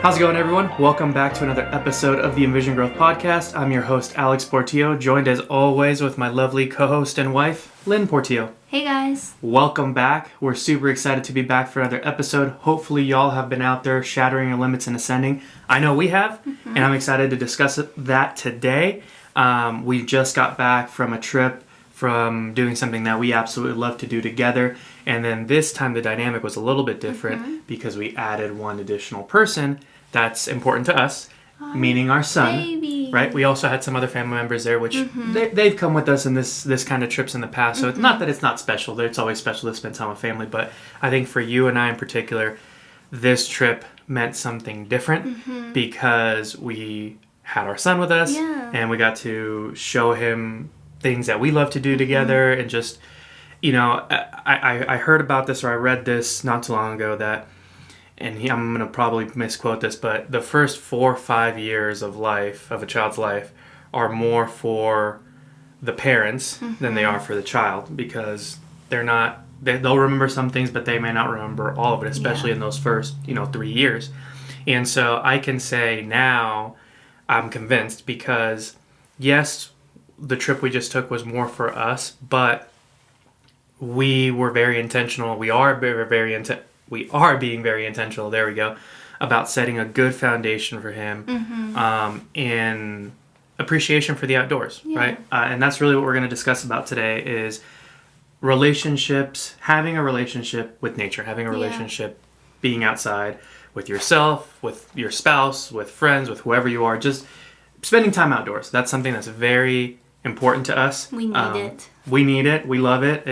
How's it going, everyone? Welcome back to another episode of the Envision Growth Podcast. I'm your host, Alex Portillo, joined as always with my lovely co-host and wife, Lynn Portillo. Hey guys. Welcome back. We're super excited to be back for another episode. Hopefully y'all have been out there shattering your limits and ascending. I know we have, and I'm excited to discuss that today. We just got back from a trip from doing something that we absolutely love to do together. And then this time the dynamic was a little bit different because we added one additional person that's important to us, meaning our son. Baby. Right? We also had some other family members there, which they've come with us in this kind of trips in the past. So it's not that it's not special. It's always special to spend time with family. But I think for you and I in particular, this trip meant something different because we had our son with us and we got to show him things that we love to do together. And just, you know, I heard about this, or I read this not too long ago, that I'm going to probably misquote this, but the first 4 or 5 years of life, of a child's life, are more for the parents than they are for the child, because they'll remember some things, but they may not remember all of it, especially in those first, 3 years. And so I can say now I'm convinced, because yes, the trip we just took was more for us, but we were very intentional. We are being very intentional, there we go, about setting a good foundation for him in appreciation for the outdoors, right? And that's really what we're going to discuss about today is relationships, having a relationship with nature, having a relationship being outside with yourself, with your spouse, with friends, with whoever you are, just spending time outdoors. That's something that's very important to us. We need it. We need it. We love it.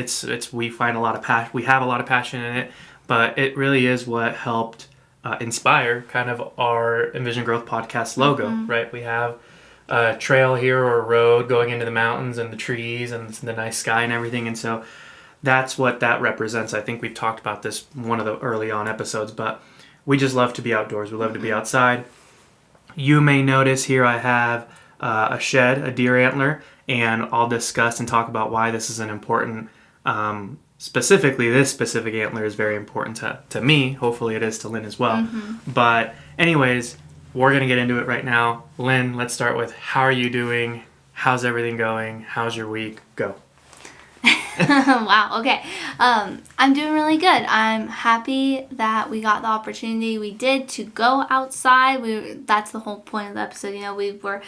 We find a lot of passion. We have a lot of passion in it. But it really is what helped inspire kind of our Envision Growth Podcast logo, right? We have a trail here, or a road going into the mountains and the trees and the nice sky and everything. And so that's what that represents. I think we've talked about this one of the early on episodes, but we just love to be outdoors. We love to be outside. You may notice here I have a shed, a deer antler, and I'll discuss and talk about why this is an important specifically, this specific antler is very important to me. Hopefully it is to Lynn as well. But anyways, we're going to get into it right now. Lynn, let's start with, how are you doing? How's everything going? How's your week? Go. Wow, okay. I'm doing really good. I'm happy that we got the opportunity we did to go outside. That's the whole point of the episode. We were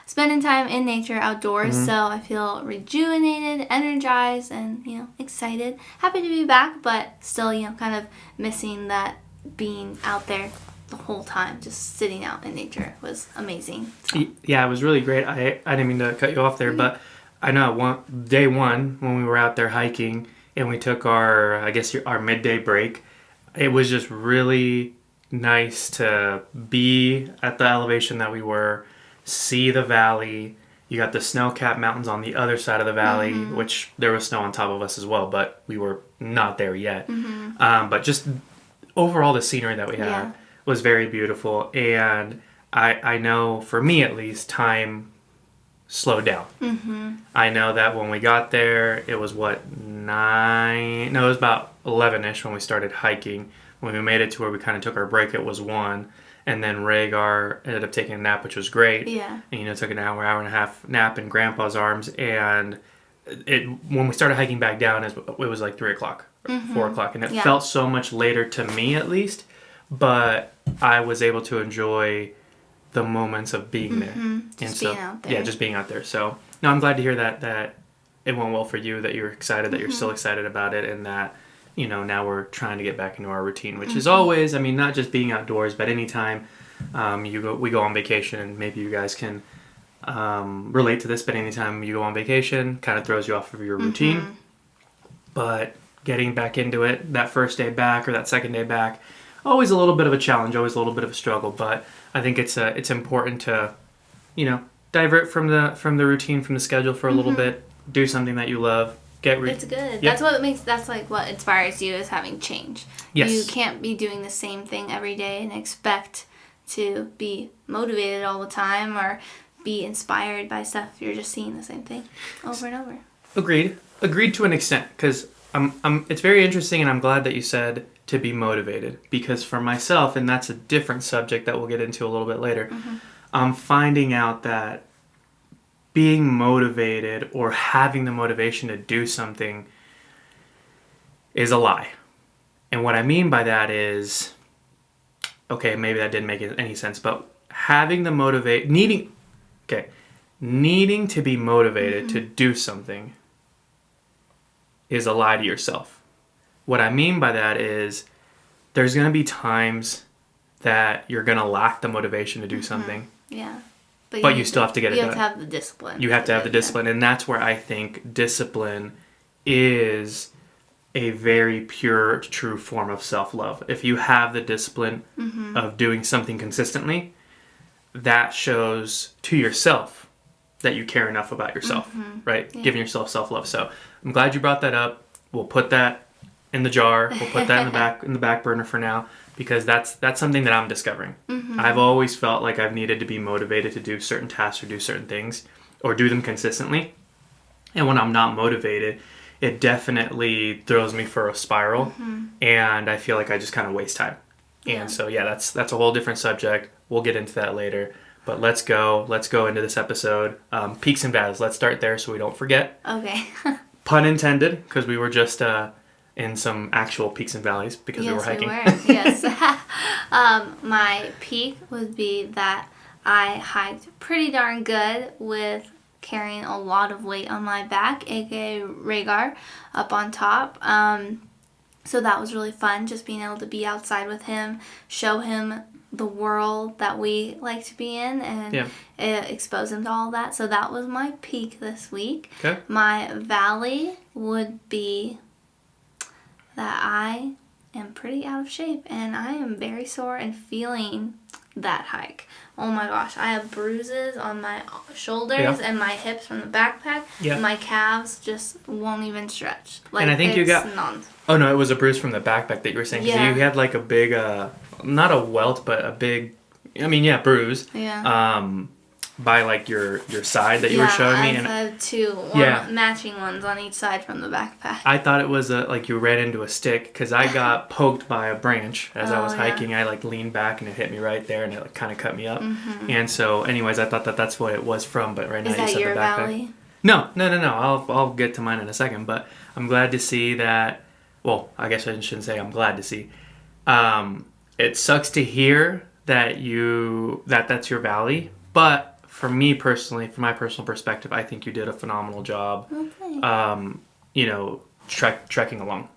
spending time in nature, outdoors, so I feel rejuvenated, energized, and, excited. Happy to be back, but still, kind of missing that being out there the whole time. Just sitting out in nature was amazing. So. Yeah, it was really great. I didn't mean to cut you off there, but I know day one, when we were out there hiking, and we took our midday break, it was just really nice to be at the elevation that we were, see the valley. You got the snow-capped mountains on the other side of the valley, which there was snow on top of us as well, but we were not there yet. But just overall, the scenery that we had was very beautiful. And I know, for me at least, time slowed down. I know that when we got there, it was it was about 11-ish when we started hiking. When we made it to where we kind of took our break, it was 1. And then Rhaegar ended up taking a nap, which was great. Yeah. And, took an hour and a half nap in Grandpa's arms. And when we started hiking back down, it was like 3 o'clock, 4 o'clock. And it felt so much later to me, at least. But I was able to enjoy the moments of being there. Just being out there. Yeah, just being out there. So, no, I'm glad to hear that it went well for you, that you're excited, that you're still excited about it, and that, now we're trying to get back into our routine, which is always, not just being outdoors, but anytime we go on vacation, and maybe you guys can relate to this, but anytime you go on vacation, kind of throws you off of your routine. But getting back into it, that first day back or that second day back, always a little bit of a challenge, always a little bit of a struggle, but I think it's important to, divert from the routine, from the schedule for a little bit, do something that you love. It's good. Yep. That's what inspires you, is having change. Yes. You can't be doing the same thing every day and expect to be motivated all the time or be inspired by stuff if you're just seeing the same thing over and over. Agreed to an extent, because It's very interesting, and I'm glad that you said to be motivated, because for myself, and that's a different subject that we'll get into a little bit later, I'm finding out that being motivated or having the motivation to do something is a lie. And what I mean by that is, okay, maybe that didn't make any sense, but having the needing to be motivated to do something is a lie to yourself. What I mean by that is there's going to be times that you're going to lack the motivation to do something. Yeah. But you still have to get it done. You have to have the discipline. You have to have the discipline. And that's where I think discipline is a very pure, true form of self-love. If you have the discipline of doing something consistently, that shows to yourself that you care enough about yourself, right? Yeah. Giving yourself self-love. So I'm glad you brought that up. We'll put that in the jar. We'll put that in the back burner for now, because that's something that I'm discovering. I've always felt like I've needed to be motivated to do certain tasks or do certain things or do them consistently. And when I'm not motivated, it definitely throws me for a spiral, and I feel like I just kind of waste time. Yeah. And so, yeah, that's a whole different subject. We'll get into that later. But let's go into this episode. Peaks and valleys. Let's start there so we don't forget. Okay. Pun intended, because we were just in some actual peaks and valleys because we were hiking. Yes. My peak would be that I hiked pretty darn good with carrying a lot of weight on my back, aka Rhaegar, up on top. So that was really fun, just being able to be outside with him, show him the world that we like to be in, and expose him to all that. So that was my peak this week. Okay. My valley would be that I am pretty out of shape, and I am very sore and feeling that hike. Oh my gosh, I have bruises on my shoulders and my hips from the backpack. Yeah. My calves just won't even stretch. Like, and I think you got nonsense. Oh no, it was a bruise from the backpack that you were saying. Yeah. You had like a big, not a welt, but a big, bruise. Yeah. By like your side that you were showing me. And I have two matching ones on each side from the backpack. I thought it was like you ran into a stick, because I got poked by a branch as I was hiking. I like leaned back and it hit me right there, and it like, kind of cut me up. And so anyways, I thought that's what it was from, but right now you said the backpack. Valley? No. I'll get to mine in a second, but I'm glad to see that. Well, I guess I shouldn't say I'm glad to see. It sucks to hear that that's your valley, but for me personally, from my personal perspective, I think you did a phenomenal job. Okay. Trekking along.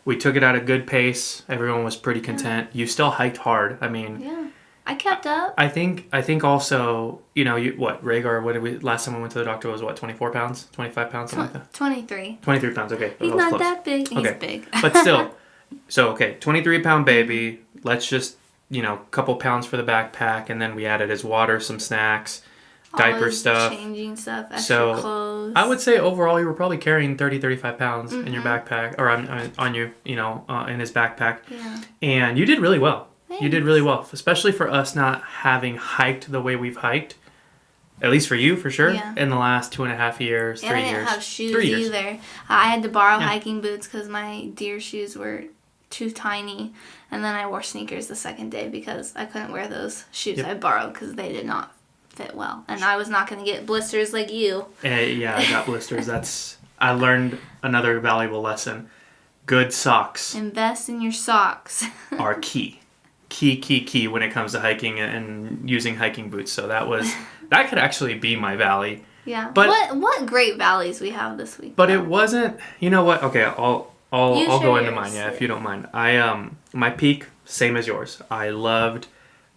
We took it at a good pace. Everyone was pretty content. You still hiked hard. I mean, yeah, I kept up. I think also, Rhaegar, last time we went to the doctor was 24 pounds, 25 pounds, something like that? 23. 23 pounds, okay. He's not that big. He's big. But still, so 23-pound baby. Let's just, couple pounds for the backpack, and then we added his water, some snacks, diaper stuff, changing stuff, extra clothes. I would say overall you were probably carrying 35 pounds in your backpack, or on you, in his backpack. Yeah. And you did really well. Thanks. You did really well, especially for us not having hiked the way we've hiked. At least for you, for sure. Yeah. In the last 2.5 years, 3 years. And I didn't have shoes either. I had to borrow hiking boots because my deer shoes were too tiny, and then I wore sneakers the second day because I couldn't wear those shoes I borrowed because they did not fit well, and I was not going to get blisters like you. I got blisters. I learned another valuable lesson. Good socks. Invest in your socks. Are key when it comes to hiking and using hiking boots. So that could actually be my valley. Yeah. But what great valleys we have this week. But it wasn't. You know what? Okay, I'll go into mine, if you don't mind. My peak, same as yours. I loved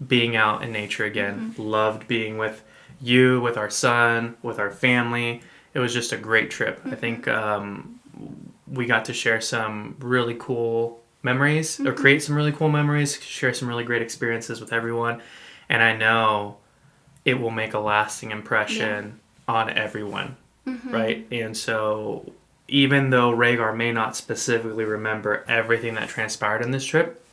being out in nature again. Loved being with you, with our son, with our family. It was just a great trip. I think we got to share some really cool memories, or create some really cool memories, share some really great experiences with everyone. And I know it will make a lasting impression on everyone, right? And so even though Rhaegar may not specifically remember everything that transpired in this trip,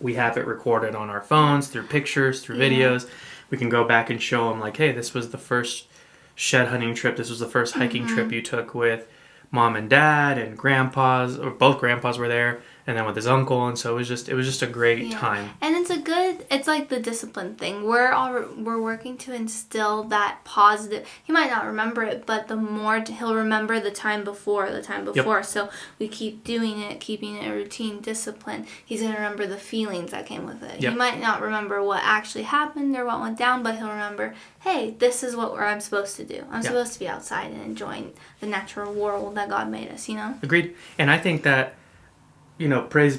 we have it recorded on our phones, through pictures, through videos. We can go back and show him, like, hey, this was the first shed hunting trip. This was the first hiking trip you took with mom and dad and grandpas, or both grandpas were there, and then with his uncle, and so it was just a great time. And it's like the discipline thing. We're working to instill that positive. He might not remember it, but the more he'll remember the time before. Yep. So we keep doing it, keeping it a routine, discipline. He's gonna remember the feelings that came with it. Yep. He might not remember what actually happened or what went down, but he'll remember, hey, this is what I'm supposed to do. I'm supposed to be outside and enjoying the natural world that God made us. Agreed. And I think that, praise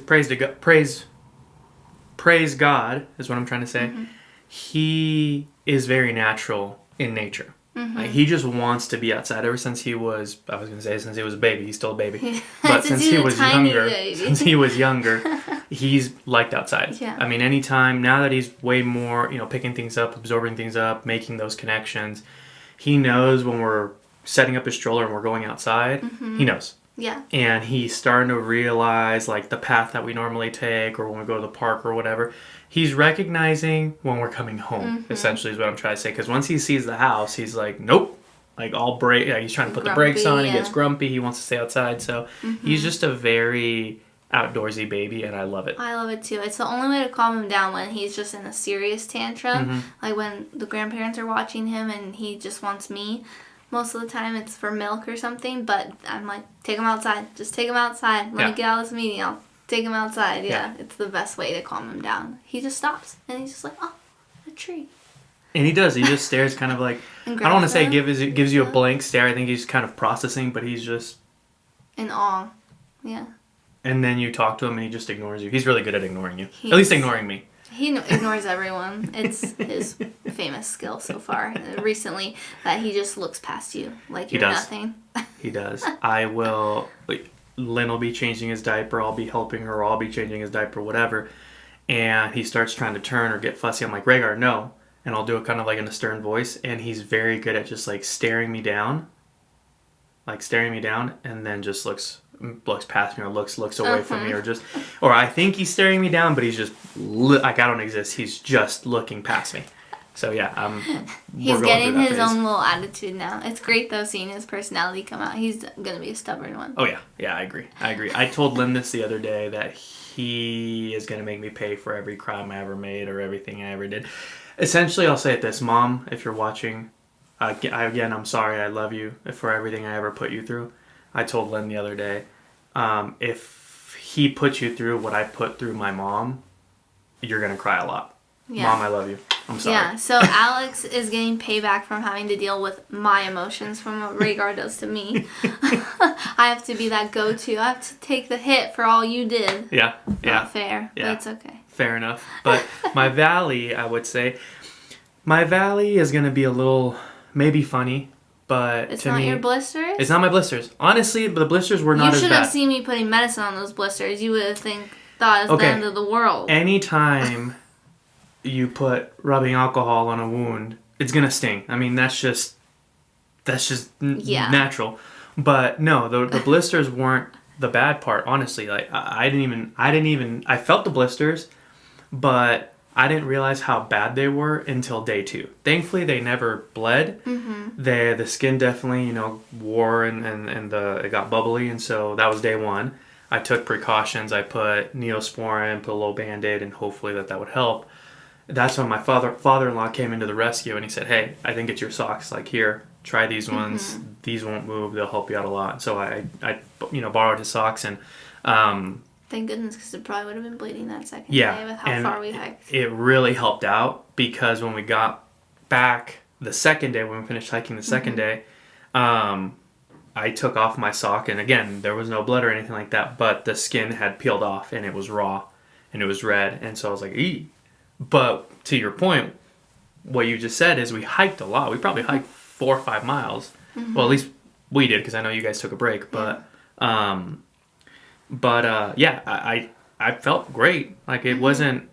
God is what I'm trying to say. Mm-hmm. He is very natural in nature. Mm-hmm. Like, he just wants to be outside ever since he was, since he was a baby. He's still a baby. But since he was younger, he's liked outside. Yeah. I mean, anytime, now that he's way more, picking things up, absorbing things up, making those connections, he knows when we're setting up his stroller and we're going outside, he knows. Yeah. And he's starting to realize, like, the path that we normally take, or when we go to the park or whatever. He's recognizing when we're coming home, essentially, is what I'm trying to say. Because once he sees the house, he's like, nope. Like, he's trying to put the brakes on. He gets grumpy. He wants to stay outside. So he's just a very outdoorsy baby, and I love it. I love it, too. It's the only way to calm him down when he's just in a serious tantrum. Like, when the grandparents are watching him and he just wants me. Most of the time it's for milk or something, but I'm like, take him outside. Just take him outside. Let me get out of this meeting. I'll take him outside. Yeah, it's the best way to calm him down. He just stops, and he's just like, oh, a tree. And he does. He just stares kind of like, I don't want to say gives you a blank stare. I think he's kind of processing, but he's just in awe. Yeah. And then you talk to him, and he just ignores you. He's really good at ignoring you. At least ignoring me. He ignores everyone. It's his famous skill so far. Recently, that he just looks past you like you're nothing. He does. Lynn will be changing his diaper. I'll be helping her. Or I'll be changing his diaper, whatever. And he starts trying to turn or get fussy. I'm like, Rhaegar, no. And I'll do it kind of like in a stern voice. And he's very good at just like staring me down. And then just looks past me or looks away from me, or I think he's staring me down, but he's just like, I don't exist. He's just looking past me. So yeah, he's getting his own little attitude now. It's great though, seeing his personality come out. He's gonna be a stubborn one. Oh yeah, I agree. I told Lynn this the other day, that he is gonna make me pay for every crime I ever made or everything I ever did. Essentially, I'll say it this, Mom, if you're watching, I'm sorry. I love you for everything I ever put you through. I told Lynn the other day, if he put you through what I put through my mom, you're going to cry a lot. Yeah. Mom, I love you. I'm sorry. Yeah, so Alex is getting payback from having to deal with my emotions from what Rhaegar does to me. I have to be that go-to. I have to take the hit for all you did. Yeah. Not fair, but it's okay. Fair enough. But my valley, I would say, is going to be a little, maybe funny. But it's not your blisters? It's not my blisters. Honestly, the blisters were not as bad. You should have seen me putting medicine on those blisters. You would have thought it's the end of the world. Anytime you put rubbing alcohol on a wound, it's going to sting. I mean, that's just natural. But no, the blisters weren't the bad part, honestly. Like, I felt the blisters, but I didn't realize how bad they were until day 2. Thankfully, they never bled. The skin definitely, wore and it got bubbly, and so that was day 1. I took precautions. I put Neosporin, put a little Band-Aid, and hopefully that would help. That's when my father-in-law came into the rescue, and he said, "Hey, I think it's your socks. Like, here, try these ones. These won't move. They'll help you out a lot." So I borrowed his socks, and thank goodness, because it probably would have been bleeding that second day with how far we hiked. It really helped out, because when we got back the second day, when we finished hiking the second day, I took off my sock, and again, there was no blood or anything like that, but the skin had peeled off, and it was raw, and it was red, and so I was like, eee. But to your point, what you just said is we hiked a lot. We probably hiked 4 or 5 miles. Well, at least we did, because I know you guys took a break, but... I felt great. Like, it wasn't,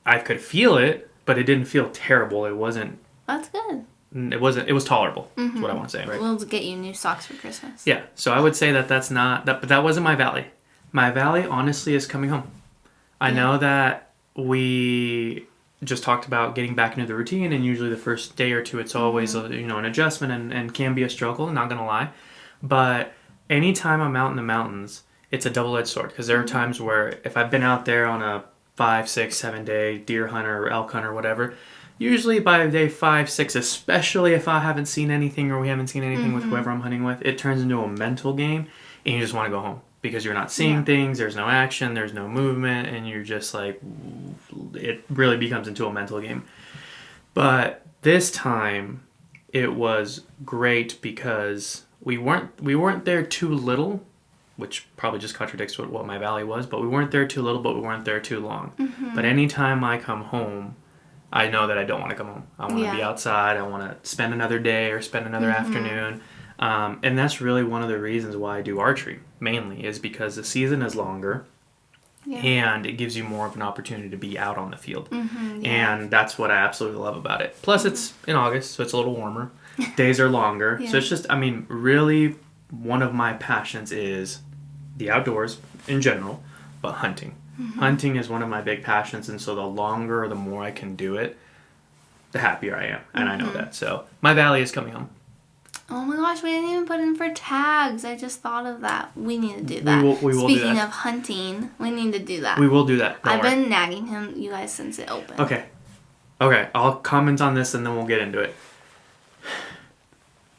I could feel it, but it didn't feel terrible. It wasn't. That's good. It was tolerable, is what I want to say, right? We'll get you new socks for Christmas. Yeah, so I would say that's not, but that wasn't my valley. My valley, honestly, is coming home. I know that we just talked about getting back into the routine, and usually the first day or two, it's always, an adjustment and can be a struggle, not going to lie. But anytime I'm out in the mountains, it's a double-edged sword because there are times where if I've been out there on a 5, 6, 7 day deer hunt or elk hunt or whatever, usually by day 5, 6, especially if I haven't seen anything or we haven't seen anything with whoever I'm hunting with, it turns into a mental game and you just want to go home because you're not seeing things, there's no action, there's no movement, and you're just like, it really becomes into a mental game. But this time it was great because we weren't there too little, which probably just contradicts what my valley was, but we weren't there too little, but we weren't there too long. But anytime I come home, I know that I don't want to come home. I want to be outside. I want to spend another day or spend another afternoon. And that's really one of the reasons why I do archery, mainly, is because the season is longer and it gives you more of an opportunity to be out on the field. And that's what I absolutely love about it. Plus, it's in August, so it's a little warmer. Days are longer. So it's just, I mean, really, one of my passions is the outdoors in general, but hunting. Hunting is one of my big passions, and so the longer or the more I can do it, the happier I am, and I know that. So my valley is coming home. Oh my gosh, we didn't even put in for tags. I just thought of that. We need to do that. We will Speaking do that. of hunting, we need to do that. We will do that. I've been nagging him, you guys, since it opened. Okay, I'll comment on this and then we'll get into it.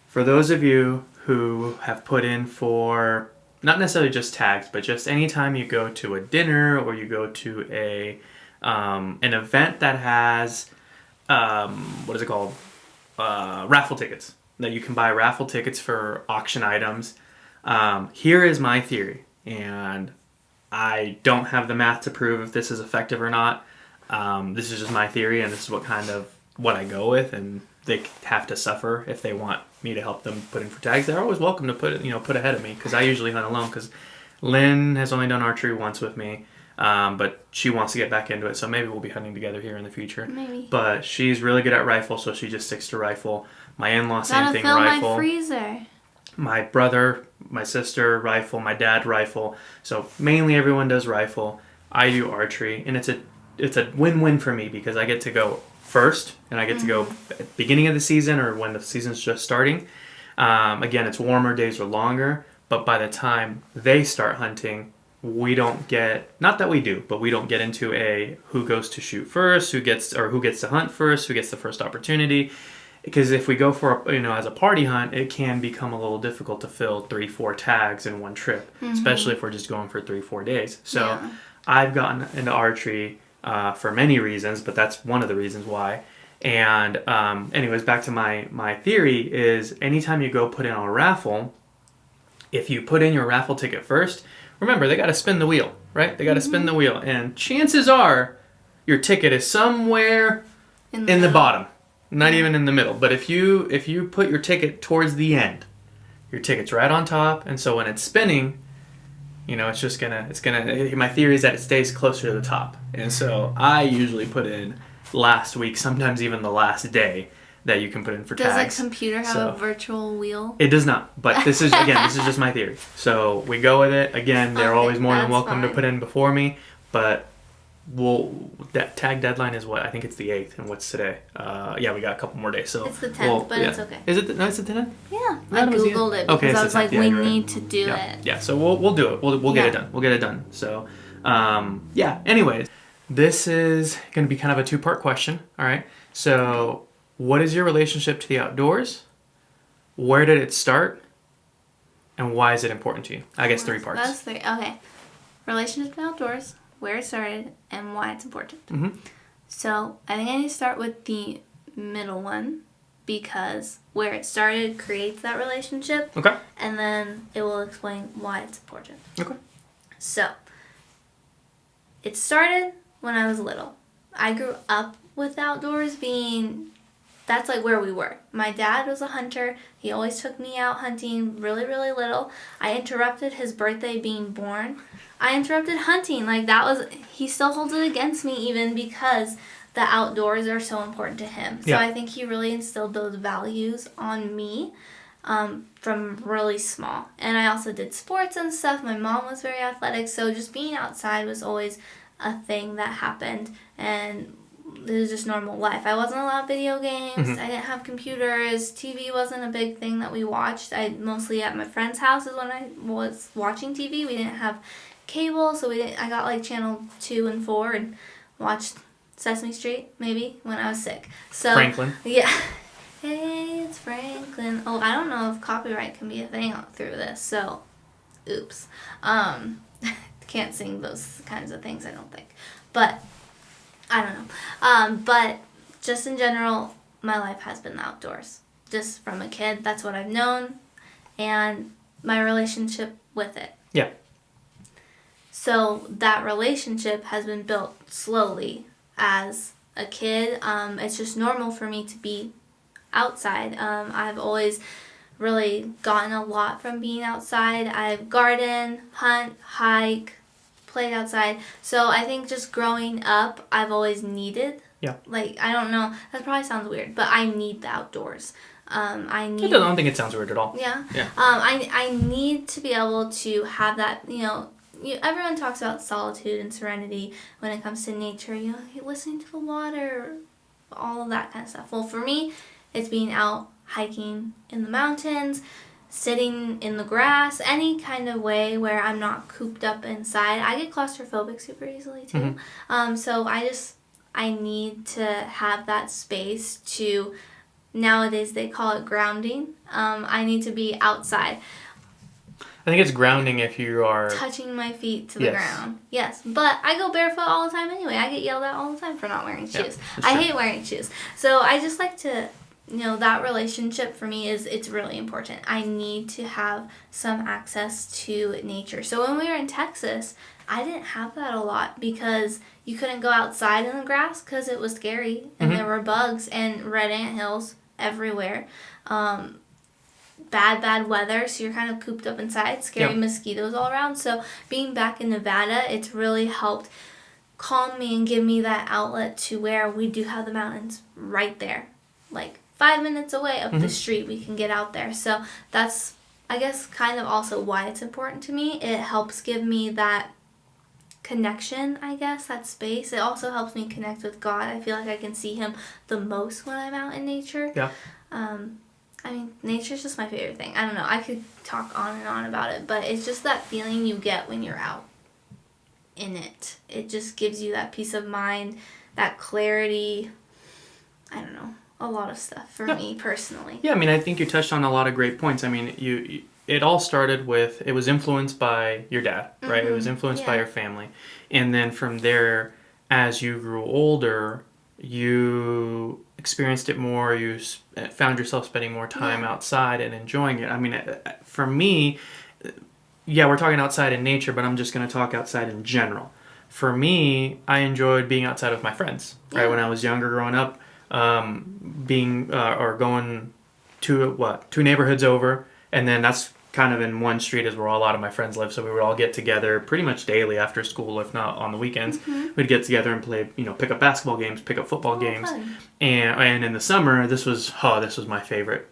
For those of you who have put in for not necessarily just tags, but just anytime you go to a dinner or you go to a an event that has what is it called? Raffle tickets. That you can buy raffle tickets for auction items. Here is my theory, and I don't have the math to prove if this is effective or not. This is just my theory, and this is what I go with, and they have to suffer if they want me to help them put in for tags. They're always welcome to put ahead of me because I usually hunt alone because Lynn has only done archery once with me, but she wants to get back into it, so maybe we'll be hunting together here in the future. Maybe. But she's really good at rifle, so she just sticks to rifle. My in-law, same thing, fill rifle. My freezer. My brother, my sister, rifle. My dad, rifle. So mainly everyone does rifle. I do archery, and it's a win-win for me because I get to go first, and I get to go at the beginning of the season or when the season's just starting. Again, it's warmer, days are longer, but by the time they start hunting, we don't get, not that we do, but we don't get into a who goes to shoot first, who gets to hunt first, who gets the first opportunity. Because if we go for as a party hunt, it can become a little difficult to fill 3-4 tags in one trip, especially if we're just going for 3-4 days. So I've gotten into archery for many reasons, but that's one of the reasons why. And anyways, back to my theory is anytime you go put in a raffle, if you put in your raffle ticket first, remember, they got to spin the wheel, right? They got to spin the wheel. And chances are your ticket is somewhere in the bottom. Not even in the middle. But if you put your ticket towards the end, your ticket's right on top. And so when it's spinning, my theory is that it stays closer to the top. And so I usually put in last week, sometimes even the last day, that you can put in for tags. Does a computer have a virtual wheel? It does not. But this is just my theory. So we go with it. Again, they're always more than welcome to put in before me. But that tag deadline is what? I think it's the 8th. And what's today? We got a couple more days. So it's the 10th, but it's okay. Is it? No, it's the 10th? Yeah. I Googled it because I was like, we need to do it. Yeah, so we'll do it. We'll get it done. We'll get it done. So, anyways, this is going to be kind of a 2-part question. All right. So, what is your relationship to the outdoors? Where did it start? And why is it important to you? I guess 3 parts. That's 3. Okay. Relationship to the outdoors, where it started, and why it's important. So I think I need to start with the middle one because where it started creates that relationship. Okay. And then it will explain why it's important. Okay. So it started when I was little. I grew up with outdoors that's like where we were. My dad was a hunter. He always took me out hunting really, really little. I interrupted his birthday being born. I interrupted hunting. He still holds it against me even because the outdoors are so important to him. So I think he really instilled those values on me from really small. And I also did sports and stuff. My mom was very athletic. So just being outside was always a thing that happened. And it was just normal life. I wasn't allowed video games. Mm-hmm. I didn't have computers. TV wasn't a big thing that we watched. I mostly at my friend's house is when I was watching TV. We didn't have cable, so I got like channel 2 and 4 and watched Sesame Street maybe when I was sick. So Franklin. Yeah. Hey, it's Franklin. Oh, I don't know if copyright can be a thing through this, so oops. Can't sing those kinds of things, I don't think. But I don't know. But just in general, my life has been the outdoors. Just from a kid, that's what I've known, and my relationship with it. Yeah. So that relationship has been built slowly as a kid. It's just normal for me to be outside. I've always really gotten a lot from being outside. I've garden, hunt, hike, played outside. So I think just growing up, I've always needed. Yeah. Like, I don't know, that probably sounds weird, but I need the outdoors. I don't think it sounds weird at all. Yeah. Yeah. I need to be able to have that, everyone talks about solitude and serenity when it comes to nature, listening to the water, all of that kind of stuff. Well, for me, it's being out hiking in the mountains, sitting in the grass, any kind of way where I'm not cooped up inside. I get claustrophobic super easily too. Mm-hmm. So I need to have that space to, nowadays they call it grounding. I need to be outside. I think it's grounding if you are touching my feet to the ground. Yes, but I go barefoot all the time anyway. I get yelled at all the time for not wearing shoes. I hate wearing shoes. So I just like to, that relationship for me it's really important. I need to have some access to nature. So when we were in Texas, I didn't have that a lot because you couldn't go outside in the grass because it was scary and there were bugs and red anthills everywhere. Bad weather, so you're kind of cooped up inside, scary mosquitoes all around. So being back in Nevada, it's really helped calm me and give me that outlet to where we do have the mountains right there. Like 5 minutes away up the street, we can get out there. So that's, I guess, kind of also why it's important to me. It helps give me that connection, I guess, that space. It also helps me connect with God. I feel like I can see Him the most when I'm out in nature. Yeah. Nature's just my favorite thing. I don't know. I could talk on and on about it, but it's just that feeling you get when you're out in it. It just gives you that peace of mind, that clarity. I don't know. A lot of stuff for me personally. Yeah, I think you touched on a lot of great points. It all started with, it was influenced by your dad, right? It was influenced by your family. And then from there, as you grew older, you experienced it more, you found yourself spending more time outside and enjoying it. For me, we're talking outside in nature, but I'm just going to talk outside in general. For me, I enjoyed being outside with my friends, right? When I was younger, growing up, going two neighborhoods over, and then that's kind of in one street is where a lot of my friends live, so we would all get together pretty much daily after school, if not on the weekends. We'd get together and play, pick up basketball games, pick up football games. Fun. And in the summer, this was one of my favorite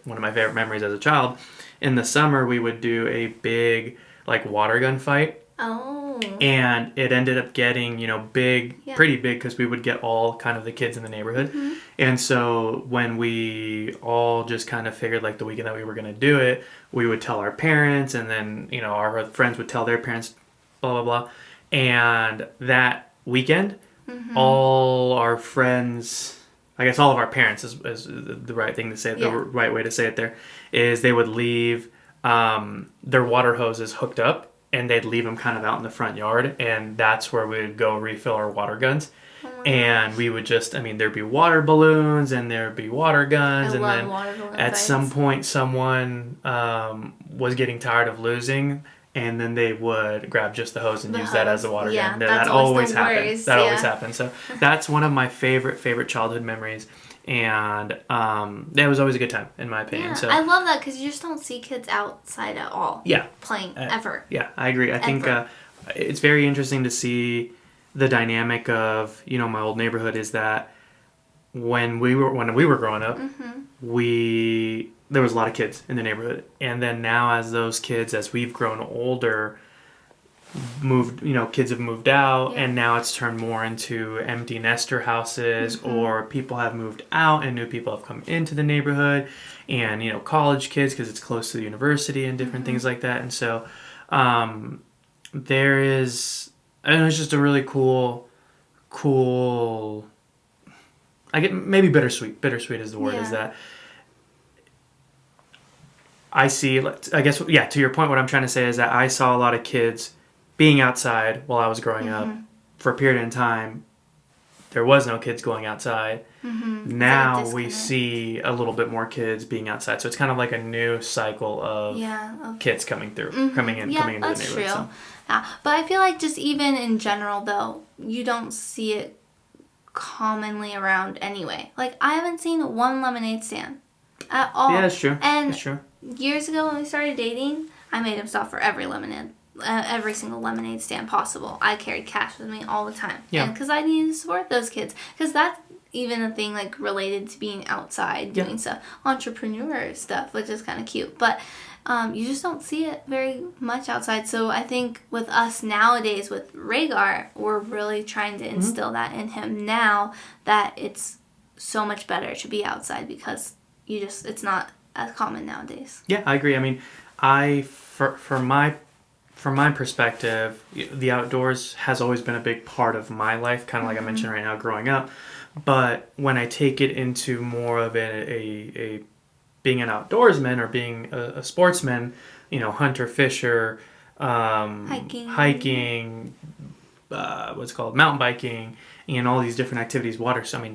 memories as a child. In the summer, we would do a big water gun fight. Oh. And it ended up getting, big, pretty big, because we would get all kind of the kids in the neighborhood. And so when we all just kind of figured the weekend that we were going to do it, we would tell our parents, and then, our friends would tell their parents, blah, blah, blah. And that weekend, all our friends, I guess all of our parents is the right thing to say, the right way to say it there, is they would leave their water hoses hooked up, and they'd leave them kind of out in the front yard, and that's where we would go refill our water guns. And we would just, there'd be water balloons, and there'd be water guns, and then at some point someone was getting tired of losing, and then they would grab just the hose and use that as a water gun. That always happened. Always happened. So that's one of my favorite childhood memories. And that was always a good time, in my opinion. So I love that because you just don't see kids outside at all. Yeah. Playing ever. Yeah, I agree. I think it's very interesting to see the dynamic of my old neighborhood. Is that when we were growing up, there was a lot of kids in the neighborhood, and then now as we've grown older, moved, kids have moved out, and now it's turned more into empty nester houses, or people have moved out and new people have come into the neighborhood, and college kids because it's close to the university and different things like that. And so there is, and it's just a really cool. I get maybe bittersweet. Bittersweet is the word. Is that I see. I guess to your point, what I'm trying to say is that I saw a lot of kids being outside while I was growing up. For a period of time, there was no kids going outside. Now we see a little bit more kids being outside. So it's kind of like a new cycle of kids coming through, coming into the neighborhood. That's true. So. Yeah. But I feel like just even in general, though, you don't see it commonly around anyway. Like, I haven't seen one lemonade stand at all. Yeah, that's true. And that's true. Years ago when we started dating, I made him stop for every single lemonade stand possible. I carried cash with me all the time. Yeah. Because I needed to support those kids. Because that's even a thing, like, related to being outside, doing stuff. Entrepreneur stuff, which is kind of cute. But you just don't see it very much outside. So I think with us nowadays, with Rhaegar, we're really trying to instill that in him now, that it's so much better to be outside because it's not as common nowadays. Yeah, I agree. I mean, from my perspective, the outdoors has always been a big part of my life, kind of like I mentioned right now, growing up. But when I take it into more of a being an outdoorsman or being a sportsman, hunter, fisher, hiking, what's it called, mountain biking, and all these different activities.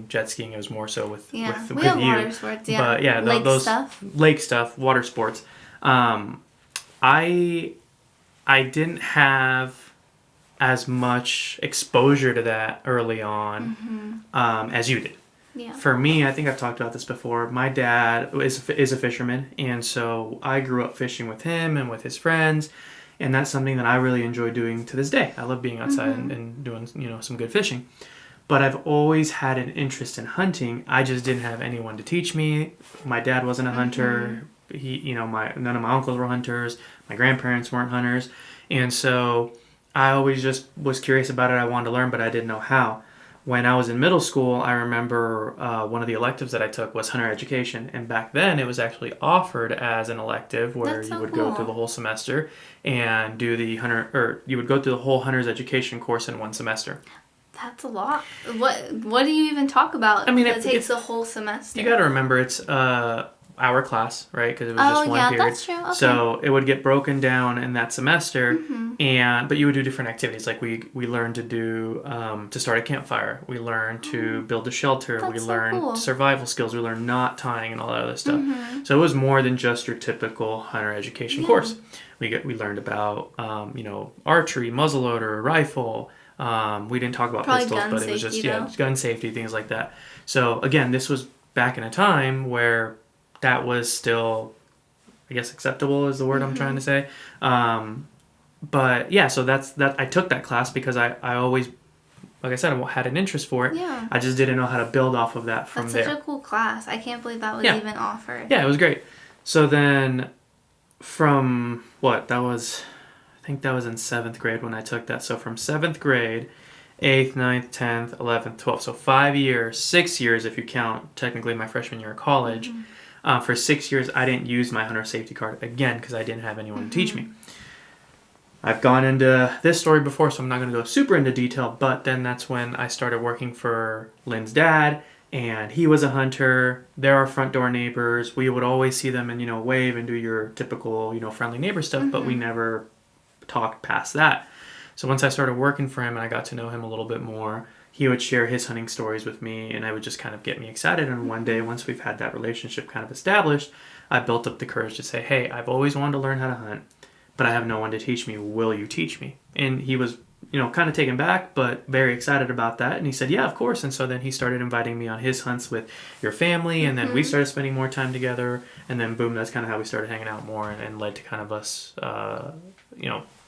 Jet skiing is more so with we you. have water sports, But lake stuff, water sports. I didn't have as much exposure to that early on as you did. Yeah. For me, I think I've talked about this before. My dad is a fisherman, and so I grew up fishing with him and with his friends, and that's something that I really enjoy doing to this day. I love being outside and doing some good fishing. But I've always had an interest in hunting. I just didn't have anyone to teach me. My dad wasn't a hunter. None of my uncles were hunters. My grandparents weren't hunters, and so I always just was curious about it. I wanted to learn, but I didn't know how. When I was in middle school, I remember one of the electives that I took was hunter education. And back then, it was actually offered as an elective where you would go through the whole semester and do you would go through the whole hunter's education course in one semester. That's a lot. What do you even talk about? I mean, it takes the whole semester. You got to remember, it's our class, right? Because it was just one period. That's true. Okay. So it would get broken down in that semester, but you would do different activities. Like we learned to do to start a campfire. We learned to build a shelter. We learned survival skills. We learned knot tying and all that other stuff. So it was more than just your typical hunter education course. We learned about archery, muzzleloader, rifle. We didn't talk about pistols, but it was just gun safety, things like that. So again, this was back in a time where that was still, I guess, acceptable is the word I'm trying to say. But yeah, so that's that. I took that class because I always, like I said, I had an interest for it. Yeah. I just didn't know how to build off of that from there. That's such a cool class. I can't believe that was even offered. Yeah, it was great. So then from I think that was in 7th grade when I took that. So from 7th grade, 8th, 9th, 10th, 11th, 12th. So 6 years if you count technically my freshman year of college. For 6 years, I didn't use my hunter safety card again because I didn't have anyone to teach me. I've gone into this story before, so I'm not going to go super into detail, but then that's when I started working for Lynn's dad, and he was a hunter. They're our front door neighbors. We would always see them and, wave and do your typical, friendly neighbor stuff, but we never talked past that. So once I started working for him and I got to know him a little bit more, he would share his hunting stories with me, and I would just kind of get me excited. And one day, once we've had that relationship kind of established, I built up the courage to say, hey, I've always wanted to learn how to hunt, but I have no one to teach me. Will you teach me? And he was, kind of taken back, but very excited about that. And he said, yeah, of course. And so then he started inviting me on his hunts with your family, and then we started spending more time together. And then, boom, that's kind of how we started hanging out more and led to kind of us,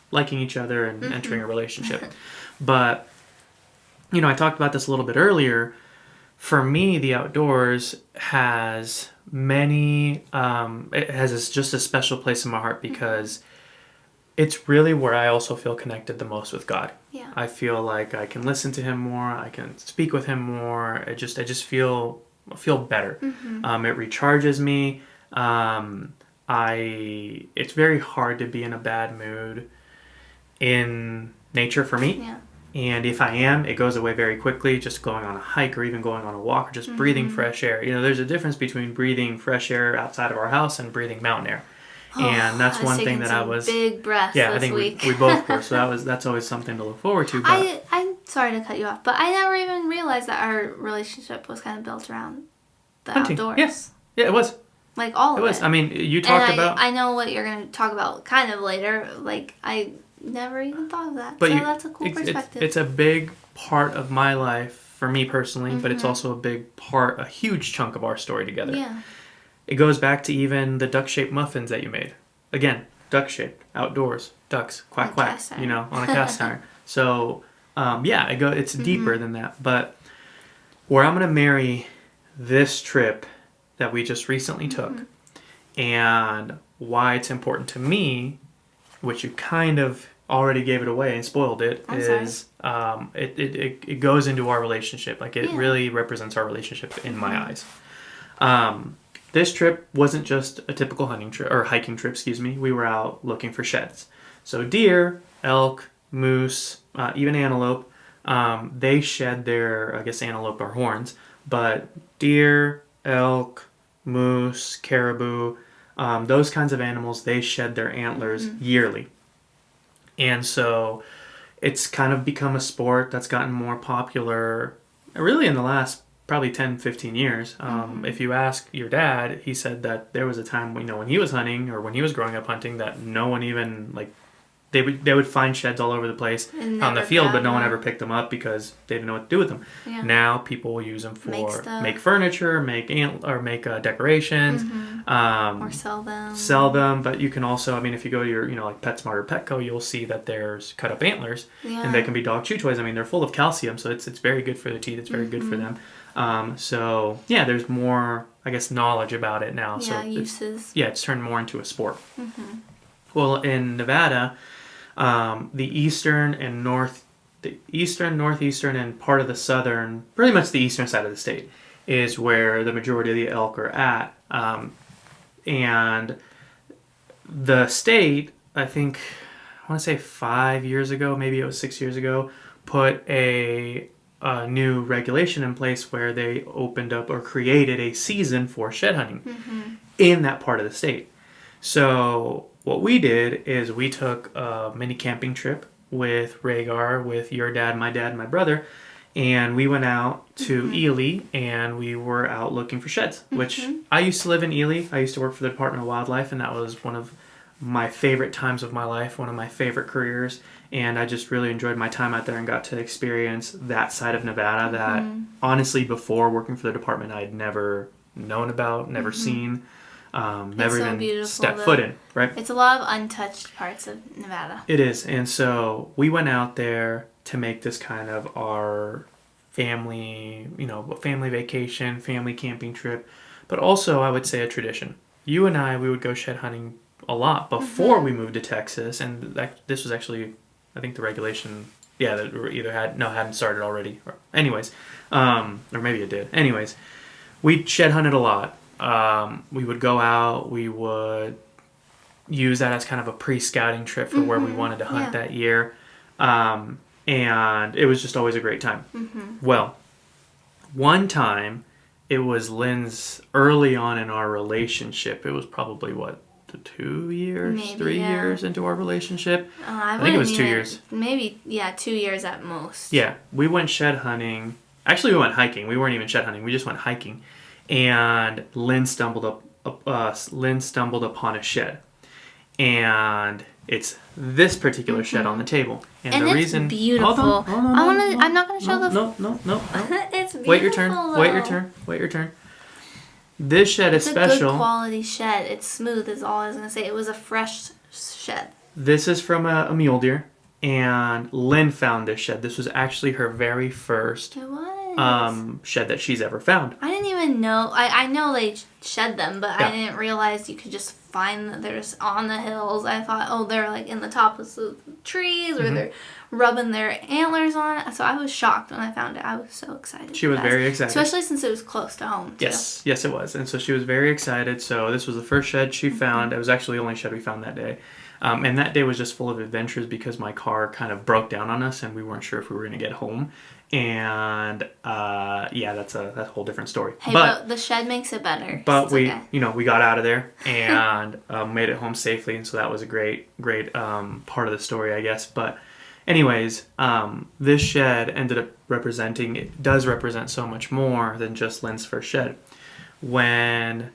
liking each other and entering a relationship. But I talked about this a little bit earlier. For me, the outdoors has it has just a special place in my heart because it's really where I also feel connected the most with God. Yeah. I feel like I can listen to him more. I can speak with him more. I just feel better. It recharges me. It's very hard to be in a bad mood in nature for me. Yeah. And if I am, it goes away very quickly, just going on a hike or even going on a walk or just breathing fresh air. There's a difference between breathing fresh air outside of our house and breathing mountain air. And that's one thing that I was big breaths I think week. we both were. So that's always something to look forward to. But I'm sorry to cut you off, but I never even realized that our relationship was kind of built around the hunting. outdoors. Yes. Yeah, it was. Like all of it. It was. I mean, you talked about. I know what you're going to talk about kind of later. Like, I never even thought of that. But so that's a cool perspective. It's a big part of my life for me personally, but it's also a huge chunk of our story together. Yeah. It goes back to even the duck-shaped muffins that you made. Again, duck-shaped, outdoors, ducks, quack, quack, on a cast iron. So, it's deeper than that. But where I'm going to marry this trip that we just recently took and why it's important to me, which you kind of already gave it away and spoiled it, it goes into our relationship. Like, it really represents our relationship in my eyes. This trip wasn't just a typical hunting trip or hiking trip, We were out looking for sheds. So deer, elk, moose, even antelope, they shed their, I guess antelope are horns, but deer, elk, moose, caribou, those kinds of animals, they shed their antlers yearly. And so it's kind of become a sport that's gotten more popular really in the last probably 10, 15 years. If you ask your dad, he said that there was a time when he was hunting or when he was growing up hunting that no one even they would find sheds all over the place on the field, but no one ever picked them up because they didn't know what to do with them. Yeah. Now people will use them for make furniture, make decorations, or sell them. But you can also, if you go to your like PetSmart or Petco, you'll see that there's cut up antlers, and they can be dog chew toys. They're full of calcium, so it's very good for the teeth. It's very good for them. There's more, I guess, knowledge about it now. Yeah, uses. It's turned more into a sport. Well, in Nevada, the eastern, northeastern, and part of the southern, pretty much the eastern side of the state, is where the majority of the elk are at. And the state, I want to say 5 years ago, maybe it was 6 years ago, put a new regulation in place where they opened up or created a season for shed hunting in that part of the state. So what we did is we took a mini camping trip with Rhaegar, with your dad, my brother, and we went out to Ely, and we were out looking for sheds, which I used to live in Ely. I used to work for the Department of Wildlife, and that was one of my favorite times of my life, one of my favorite careers, and I just really enjoyed my time out there and got to experience that side of Nevada that, honestly, before working for the department, I'd never known about, never seen. Never even stepped foot in, right? It's a lot of untouched parts of Nevada. It is. And so we went out there to make this kind of our family, family vacation, family camping trip, but also I would say a tradition. You and I, we would go shed hunting a lot before we moved to Texas, and this was actually, I think the regulation, that either hadn't started already. Anyways, or maybe it did. Anyways, we shed hunted a lot. We would go out, we would use that as kind of a pre-scouting trip for where we wanted to hunt that year. And it was just always a great time. Well, one time, it was Lynn's early on in our relationship. It was probably, 2 years, maybe, 3 years into our relationship? I think it was 2 years. Maybe, 2 years at most. Yeah, we went shed hunting. Actually, we went hiking. We weren't even shed hunting. We just went hiking. And Lynn stumbled upon a shed, and it's this particular shed on the table. And the it's reason, beautiful. Hold on, I'm not gonna show the. No. It's beautiful. Wait your turn. This shed is special. It's a good quality shed. It's smooth. Is all I was gonna say. It was a fresh shed. This is from a mule deer, and Lynn found this shed. This was actually her very first. It was. shed that she's ever found. I didn't even know. I know they shed them, but Yeah. I didn't realize you could just find that they're just on the hills. I thought, oh, they're like in the top of the trees, or they're rubbing their antlers on it. So I was shocked when I found it. I was so excited. She was very excited. Especially since it was close to home, too. Yes, it was. And so she was very excited. So this was the first shed she found. It was actually the only shed we found that day. And that day was just full of adventures because my car kind of broke down on us and we weren't sure if we were going to get home. And that's a whole different story. Hey, but the shed makes it better. But we got out of there and made it home safely. And so that was a great part of the story, I guess. But anyways, this shed does represent so much more than just Lynn's first shed. When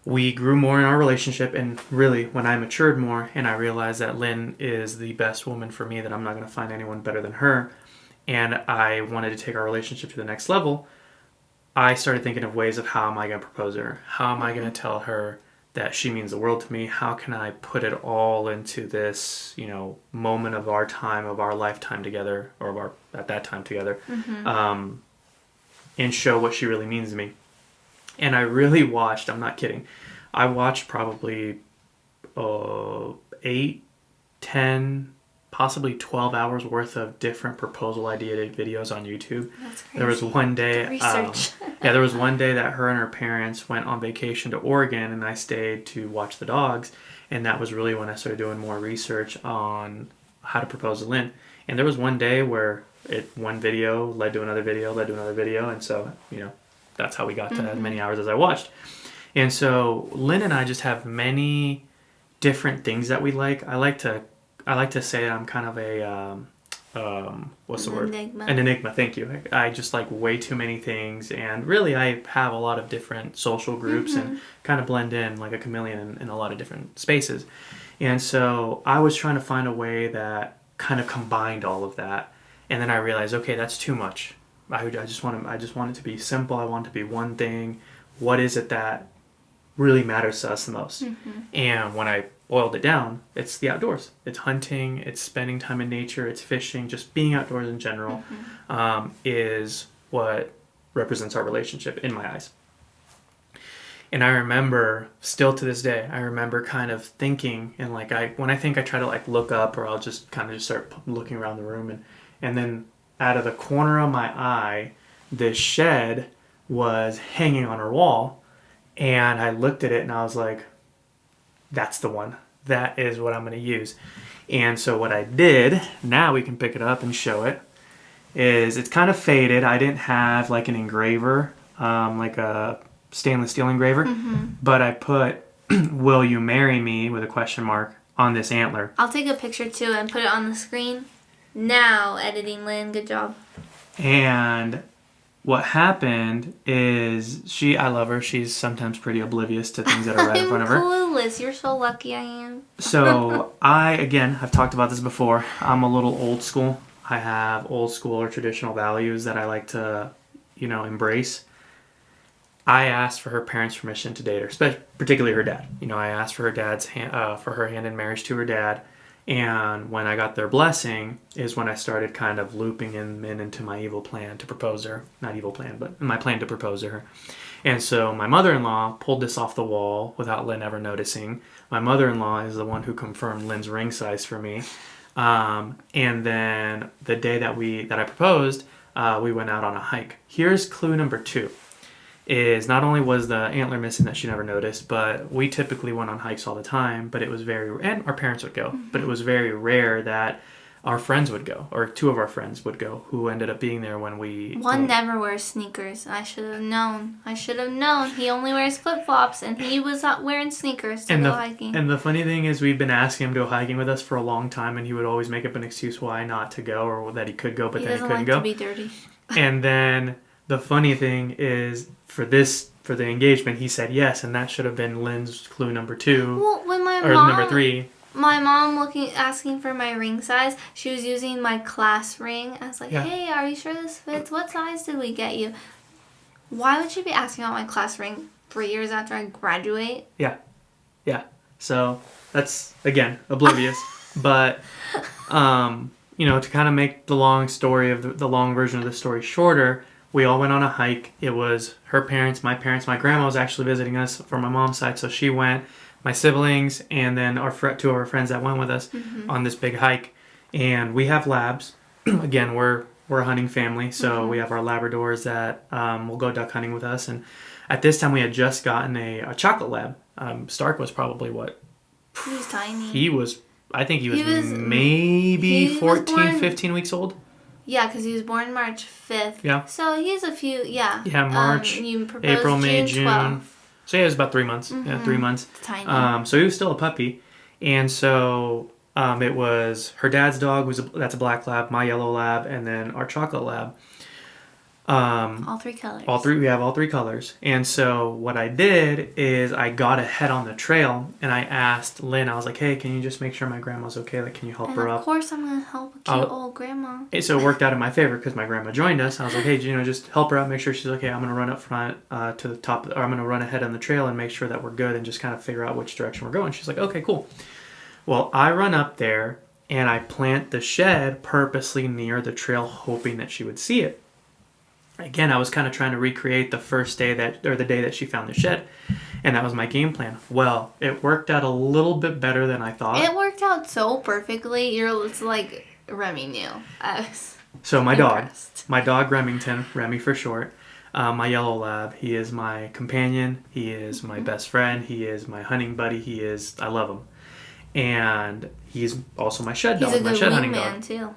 we grew more in our relationship, and really when I matured more and I realized that Lynn is the best woman for me, that I'm not going to find anyone better than her, and I wanted to take our relationship to the next level, I started thinking of ways of how am I going to propose to her? How am I going to tell her that she means the world to me? How can I put it all into this, moment of our time, of our lifetime together, or of our, at that time together, and show what she really means to me? And I really watched, I'm not kidding, I watched probably 8, 10, possibly 12 hours worth of different proposal idea videos on YouTube. That's crazy. There was one day, research. there was one day that her and her parents went on vacation to Oregon, and I stayed to watch the dogs, and that was really when I started doing more research on how to propose to Lynn. And there was one day where one video led to another video, and so, that's how we got to as many hours as I watched. And so Lynn and I just have many different things that we like. I like to say I'm kind of a what's the word? An enigma. Thank you. I just like way too many things, and really I have a lot of different social groups and kind of blend in like a chameleon in a lot of different spaces. And so I was trying to find a way that kind of combined all of that, and then I realized, okay, that's too much. I just want it to be simple. I want it to be one thing. What is it that really matters to us the most? And when I boiled it down, it's the outdoors. It's hunting. It's spending time in nature. It's fishing. Just being outdoors in general is what represents our relationship in my eyes. And I remember, still to this day, kind of thinking, and when I think, I try to like look up, or I'll just kind of just start looking around the room, and then out of the corner of my eye, this shed was hanging on her wall, and I looked at it and I was like, that's the one. That is what I'm going to use. And so what I did, now we can pick it up and show it, is it's kind of faded. I didn't have like an engraver, like a stainless steel engraver, but I put "Will you marry me?" with a question mark on this antler. I'll take a picture too and put it on the screen. Now, editing Lynn, good job. And what happened is I love her. She's sometimes pretty oblivious to things that are right in front of her. I'm clueless. You're so lucky I am. So I've talked about this before. I'm a little old school. I have old school or traditional values that I like to, embrace. I asked for her parents' permission to date her, particularly her dad. I asked for her hand in marriage to her dad. And when I got their blessing is when I started kind of looping him into my evil plan to propose to her. Not evil plan, but my plan to propose to her. And so my mother-in-law pulled this off the wall without Lynn ever noticing. My mother-in-law is the one who confirmed Lynn's ring size for me. And then the day that I proposed, we went out on a hike. Here's clue number 2. Is not only was the antler missing that she never noticed, but we typically went on hikes all the time, but it was and our parents would go, but it was very rare that our friends would go, or 2 of our friends would go, who ended up being there when we... One never wears sneakers. I should have known. He only wears flip-flops, and he was not wearing sneakers to go hiking. And the funny thing is, we've been asking him to go hiking with us for a long time, and he would always make up an excuse why not to go, or that he could go, but then he couldn't go. He doesn't like to be dirty. And then the funny thing is, for the engagement, he said yes, and that should have been Lynn's clue number 2. Well, when number 3. My mom asking for my ring size, she was using my class ring. I was like, hey, are you sure this fits? What size did we get you? Why would she be asking about my class ring 3 years after I graduate? Yeah. So that's, again, oblivious. But, to kind of make the long version of the story shorter, We all went on a hike. It was her parents, my parents. My grandma was actually visiting us from my mom's side, so she went. My siblings, and then two of our friends that went with us on this big hike. And we have labs. Again, we're a hunting family, so we have our Labradors that will go duck hunting with us. And at this time, we had just gotten a chocolate lab. Stark was probably what? He was tiny. I think he was maybe 14, 15 weeks old. Yeah, because he was born March 5th. Yeah. So he's a few, Yeah, March, April, May, June. 12th. So yeah, it was about 3 months. Yeah, 3 months. It's tiny. So he was still a puppy. And so it was her dad's dog, that's a black lab, my yellow lab, and then our chocolate lab. All 3 colors. We have all 3 colors. And so what I did is I got ahead on the trail and I asked Lynn, I was like, hey, can you just make sure my grandma's okay? Like, can you help her up? Of course I'm going to help a cute old grandma. So it worked out in my favor because my grandma joined us. I was like, hey, just help her out, make sure she's okay. I'm going to run up front to the top, or I'm going to run ahead on the trail and make sure that we're good and just kind of figure out which direction we're going. She's like, okay, cool. Well, I run up there and I plant the shed purposely near the trail hoping that she would see it. Again, I was kind of trying to recreate the the day that she found the shed, and that was my game plan. Well, it worked out a little bit better than I thought. It worked out so perfectly. It's like Remy knew. So my dog Remington, Remy for short, my yellow lab, he is my companion. He is my best friend. He is my hunting buddy. I love him, and he's also my shed dog. He's a my good shed hunting wingman dog too.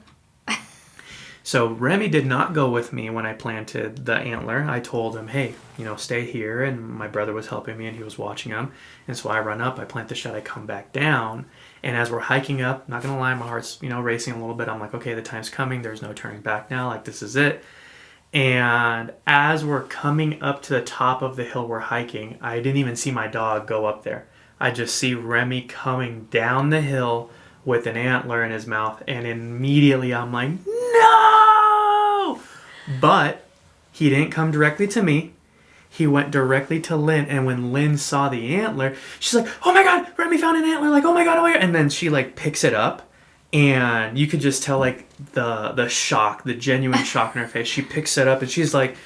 So Remy did not go with me when I planted the antler. I told him, hey, stay here. And my brother was helping me and he was watching him. And so I run up, I plant the shed, I come back down. And as we're hiking up, not going to lie, my heart's, racing a little bit. I'm like, okay, the time's coming. There's no turning back now. Like, this is it. And as we're coming up to the top of the hill we're hiking, I didn't even see my dog go up there. I just see Remy coming down the hill with an antler in his mouth, and immediately I'm like, no! But he didn't come directly to me. He went directly to Lynn, and when Lynn saw the antler, she's like, oh my god, Remy found an antler, like, oh my god, and then she like picks it up, and you could just tell like the shock, the genuine shock in her face. She picks it up and she's like,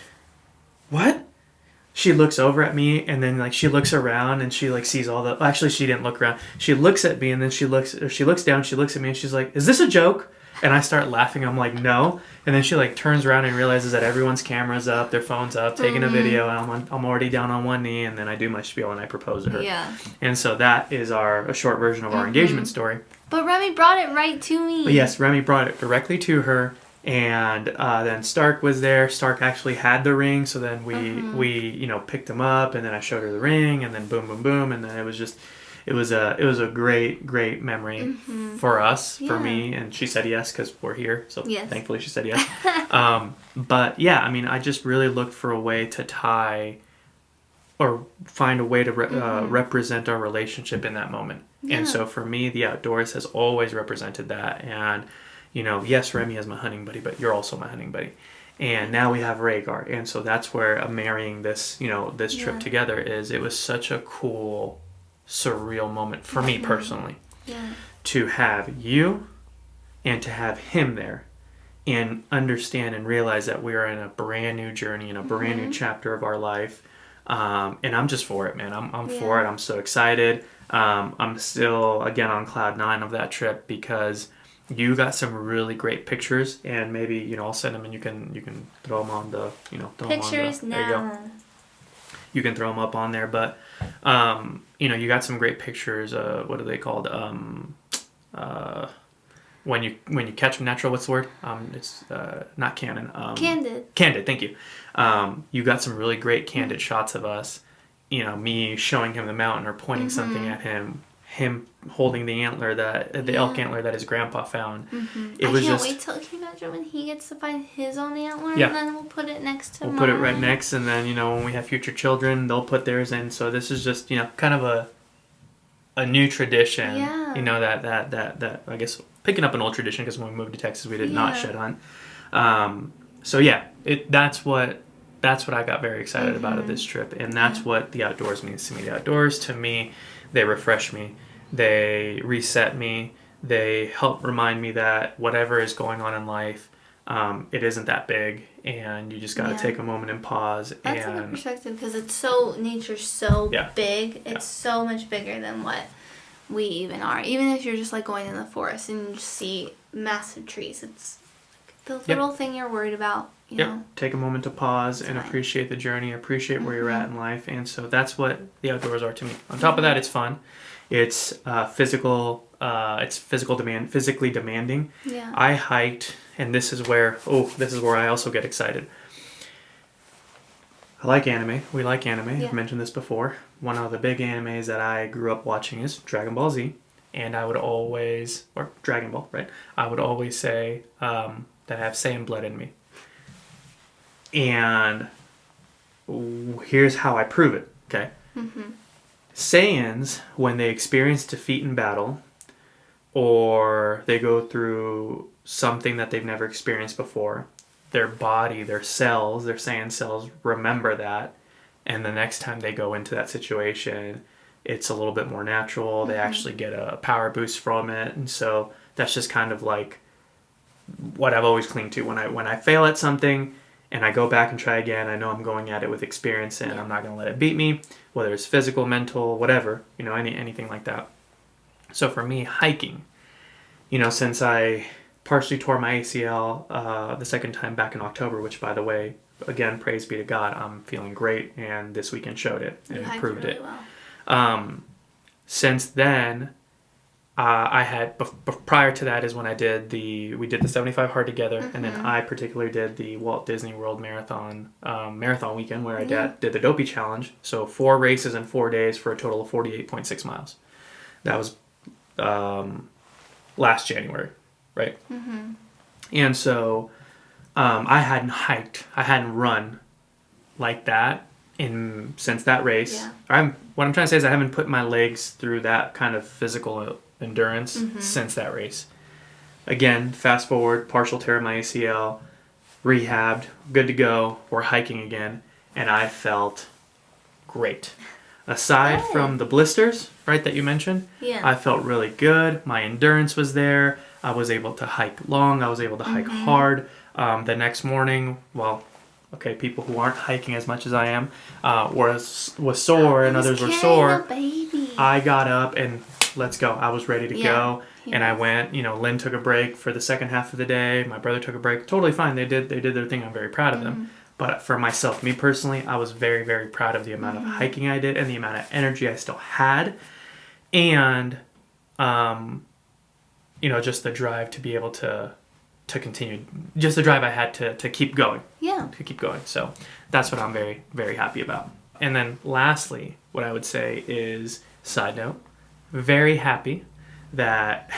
what? She looks over at me, and then like she looks around and she like sees actually she didn't look around. She looks at me, and then she looks down, she looks at me, and she's like, is this a joke? And I start laughing. I'm like, no. And then she like turns around and realizes that everyone's camera's up, their phone's up, taking a video, and I'm already down on one knee, and then I do my spiel and I propose to her. Yeah. And so that is a short version of our engagement story. But Remy brought it right to me. But yes, Remy brought it directly to her. And then Stark was there. Stark actually had the ring, so then we picked him up, and then I showed her the ring, and then boom, boom, boom, and then it was a great memory for us, for me, and she said yes because we're here, so thankfully she said yes. But yeah, I mean, I just really looked for a way to tie or find a way to represent our relationship in that moment, and so for me, the outdoors has always represented that, and. Yes, Remy is my hunting buddy, but you're also my hunting buddy. And now we have Rhaegar. And so that's where marrying this, this trip together it was such a cool, surreal moment for me personally. Yeah. To have you and to have him there and understand and realize that we are in a brand new journey, in a brand new chapter of our life. And I'm just for it, man. I'm for it. I'm so excited. I'm still, again, on cloud 9 of that trip because... You got some really great pictures, and maybe I'll send them, and you can throw them on the throw pictures them on the, there you go. You can throw them up on there, but you got some great pictures. What are they called? When you catch them natural, what's the word? It's not Canon. Candid. Candid. Thank you. You got some really great candid shots of us. Me showing him the mountain or pointing something at him. Him holding the antler the elk antler that his grandpa found. It was just. I can't wait till. Can you imagine when he gets to find his own antler, yeah. And then we'll put it next to. We'll put it right next, and then when we have future children, they'll put theirs in. So this is just kind of a new tradition. Yeah. That I guess picking up an old tradition because when we moved to Texas we did not shed hunt. So yeah, that's what I got very excited about at this trip, and that's what the outdoors means to me. The outdoors to me. They refresh me. They reset me. They help remind me that whatever is going on in life, it isn't that big, and you just got to take a moment and pause. That's a good perspective, because nature's so big. It's so much bigger than what we even are. Even if you're just like going in the forest and you just see massive trees, it's like the little thing you're worried about. You know? Take a moment to pause and appreciate the journey, appreciate where you're at in life. And so that's what the outdoors are to me. On top of that, it's fun. It's physically demanding. Yeah. I hiked, and this is where I also get excited. I like anime. We like anime. Yeah. I've mentioned this before. One of the big animes that I grew up watching is Dragon Ball Z. And I would always, or Dragon Ball, right? I would always say that I have Saiyan blood in me. And here's how I prove it, okay? Saiyans, when they experience defeat in battle, or they go through something that they've never experienced before, their body, their cells, their Saiyan cells remember that, and the next time they go into that situation, it's a little bit more natural. They actually get a power boost from it, and so that's just kind of like what I've always clinged to. When I fail at something and I go back and try again, I know I'm going at it with experience, and I'm not going to let it beat me, whether it's physical, mental, whatever, anything like that. So for me, hiking, since I partially tore my ACL the second time back in October, which, by the way, again, praise be to God, I'm feeling great, and this weekend showed it and proved it. Well. Since then, I had prior to that is when we did the 75 hard together, and then I particularly did the Walt Disney World Marathon weekend where I did the Dopey Challenge. So 4 races in 4 days for a total of 48.6 miles. That was last January, right? And so I hadn't run like that since that race. What I'm trying to say is I haven't put my legs through that kind of physical endurance since that race. Again, fast forward, partial tear of my ACL, rehabbed, good to go, we're hiking again, and I felt great. Aside from the blisters, right, that you mentioned, I felt really good. My endurance was there. I was able to hike long. I was able to hike hard. The next morning, people who aren't hiking as much as I am was sore, and others were sore. I got up and let's go. I was ready to go, and I went. Lynn took a break for the second half of the day. My brother took a break. Totally fine. They did their thing. I'm very proud of them. But for myself, me personally, I was very, very proud of the amount of hiking I did and the amount of energy I still had, and just the drive to be able to continue, just the drive I had to keep going. To keep going. So that's what I'm very, very happy about. And then lastly, what I would say is, side note, very happy that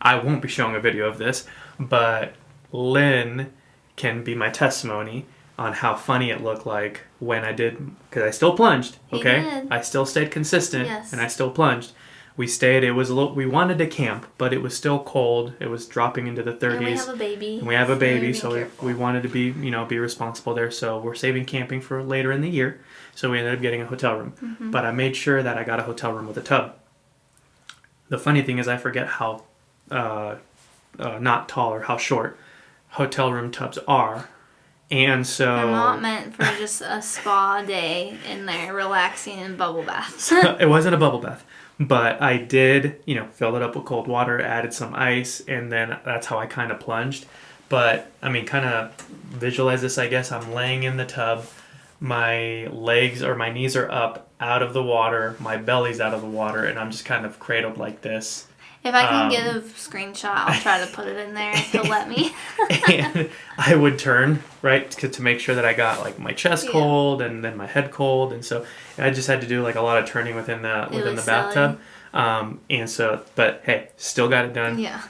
I won't be showing a video of this, but Lynn can be my testimony on how funny it looked like when I did, because I still plunged, okay? I still stayed consistent, and I still plunged. We stayed, we wanted to camp, but it was still cold. It was dropping into the 30s. And we have a baby. So we wanted to be responsible there. So we're saving camping for later in the year. So we ended up getting a hotel room. But I made sure that I got a hotel room with a tub. The funny thing is I forget how not tall or how short hotel room tubs are. And so they're not meant for just a spa day in there relaxing in bubble baths. It wasn't a bubble bath, but I did, fill it up with cold water, added some ice, and then that's how I kind of plunged. But kind of visualize this, I guess. I'm laying in the tub, my legs or my knees are up out of the water, my belly's out of the water, and I'm just kind of cradled like this. If I can get a screenshot, I'll try to put it in there if he'll let me. And I would turn, right, to make sure that I got my chest cold and then my head cold, and so I just had to do a lot of turning within the bathtub. And so, but hey, still got it done. Yeah.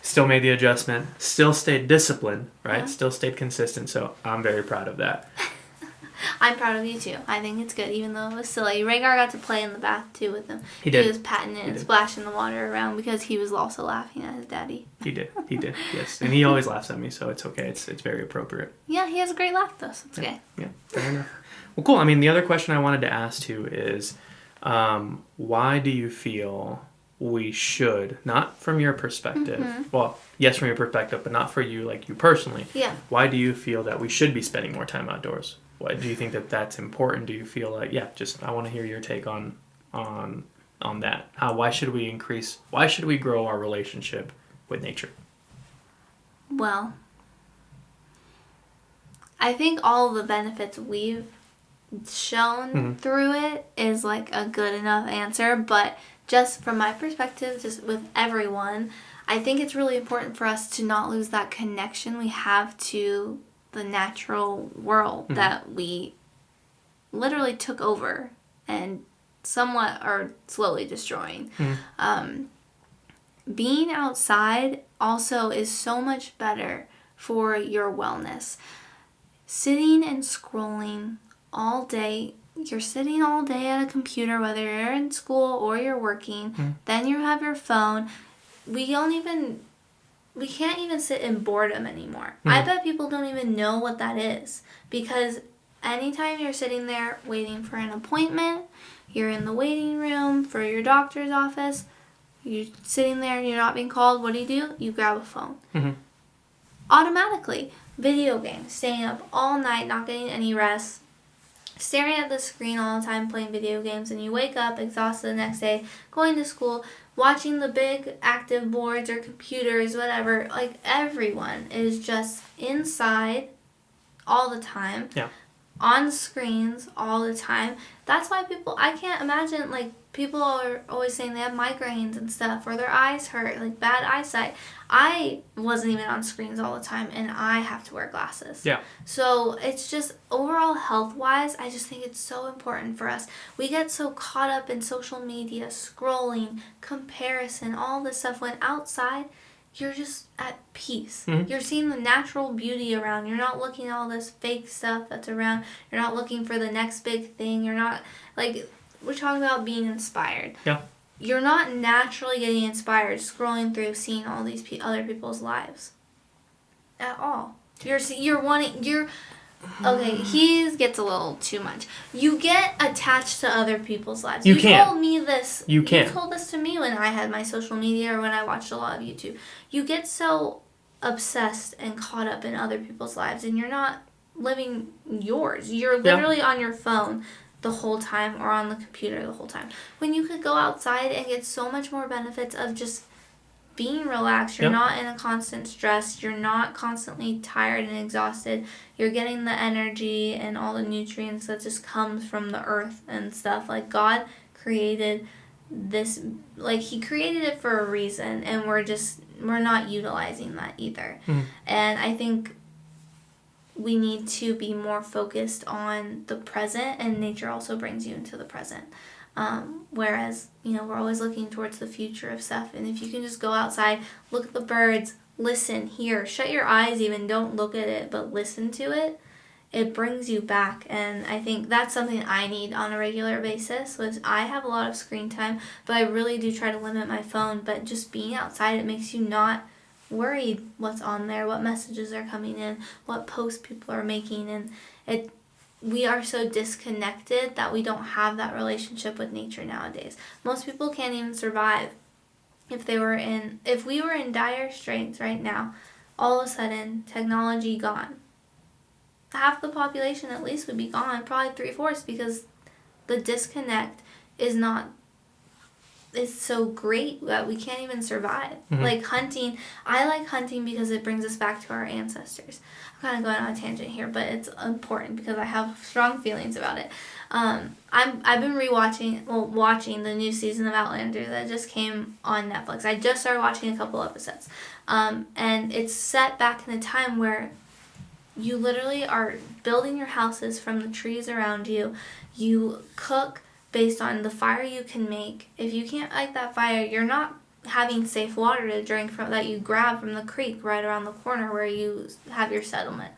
Still made the adjustment. Still stayed disciplined, right? Still stayed consistent. So I'm very proud of that. I'm proud of you too. I think it's good, even though it was silly. Rhaegar got to play in the bath too with him. He did. He was patting it and splashing the water around because he was also laughing at his daddy. He did. Yes, and he always laughs at me, so it's okay. It's very appropriate. Yeah, he has a great laugh though, so it's okay. Yeah, fair enough. Well, cool. The other question I wanted to ask too is, why do you feel we should, not from your perspective. Mm-hmm. Well, yes, from your perspective, but not for you, like you personally. Yeah. Why do you feel that we should be spending more time outdoors? Why do you think that that's important? Do you feel like, I want to hear your take on that. Why should we grow our relationship with nature? Well, I think all the benefits we've shown through it is like a good enough answer, but just from my perspective, just with everyone, I think it's really important for us to not lose that connection we have to the natural world that we literally took over and somewhat are slowly destroying. Being outside also is so much better for your wellness. Sitting and scrolling all day, you're sitting all day at a computer, whether you're in school or you're working, then you have your phone. We can't even sit in boredom anymore. I bet people don't even know what that is, because anytime you're sitting there waiting for an appointment, you're in the waiting room for your doctor's office, you're sitting there and you're not being called, what do? You grab a phone. Automatically. Video games, staying up all night, not getting any rest, staring at the screen all the time, playing video games, and you wake up exhausted the next day, going to school, watching the big active boards or computers, whatever. Like, everyone is just inside all the time. Yeah. On screens all the time. That's why I can't imagine, like, people are always saying they have migraines and stuff, or their eyes hurt, like bad eyesight. I wasn't even on screens all the time, and I have to wear glasses. Yeah. So it's just, overall health-wise, I just think it's so important for us. We get so caught up in social media, scrolling, comparison, all this stuff, when outside, you're just at peace. You're seeing the natural beauty around. You're not looking at all this fake stuff that's around. You're not looking for the next big thing. You're not, like, we're talking about being inspired. Yeah. You're not naturally getting inspired scrolling through, seeing all these other people's lives. At all. Okay, he gets a little too much. You get attached to other people's lives. You told me this. You told this to me when I had my social media or when I watched a lot of YouTube. You get so obsessed and caught up in other people's lives, and you're not living yours. You're literally on your phone the whole time or on the computer the whole time. When you could go outside and get so much more benefits of just being relaxed. You're not in a constant stress. You're not constantly tired and exhausted. You're getting the energy and all the nutrients that just comes from the earth and stuff. Like, God created this, like, he created it for a reason, and we're not utilizing that either. And I think we need to be more focused on the present, and nature also brings you into the present. Whereas, we're always looking towards the future of stuff. And if you can just go outside, look at the birds, listen, hear, shut your eyes even, don't look at it, but listen to it, it brings you back. And I think that's something I need on a regular basis, was I have a lot of screen time, but I really do try to limit my phone. But just being outside, it makes you not worried what's on there, what messages are coming in, what posts people are making, and we are so disconnected that we don't have that relationship with nature nowadays. Most people can't even survive if we were in dire straits right now. All of a sudden, technology gone. Half the population at least would be gone, probably 3/4, because the disconnect is so great that we can't even survive. Like hunting, I like hunting because it brings us back to our ancestors. I'm kind of going on a tangent here, but it's important because I have strong feelings about it. I've been watching the new season of Outlander that just came on Netflix. I just started watching a couple episodes, and it's set back in a time where you literally are building your houses from the trees around you. You cook based on the fire you can make. If you can't light that fire, you're not having safe water to drink from that you grab from the creek right around the corner where you have your settlement.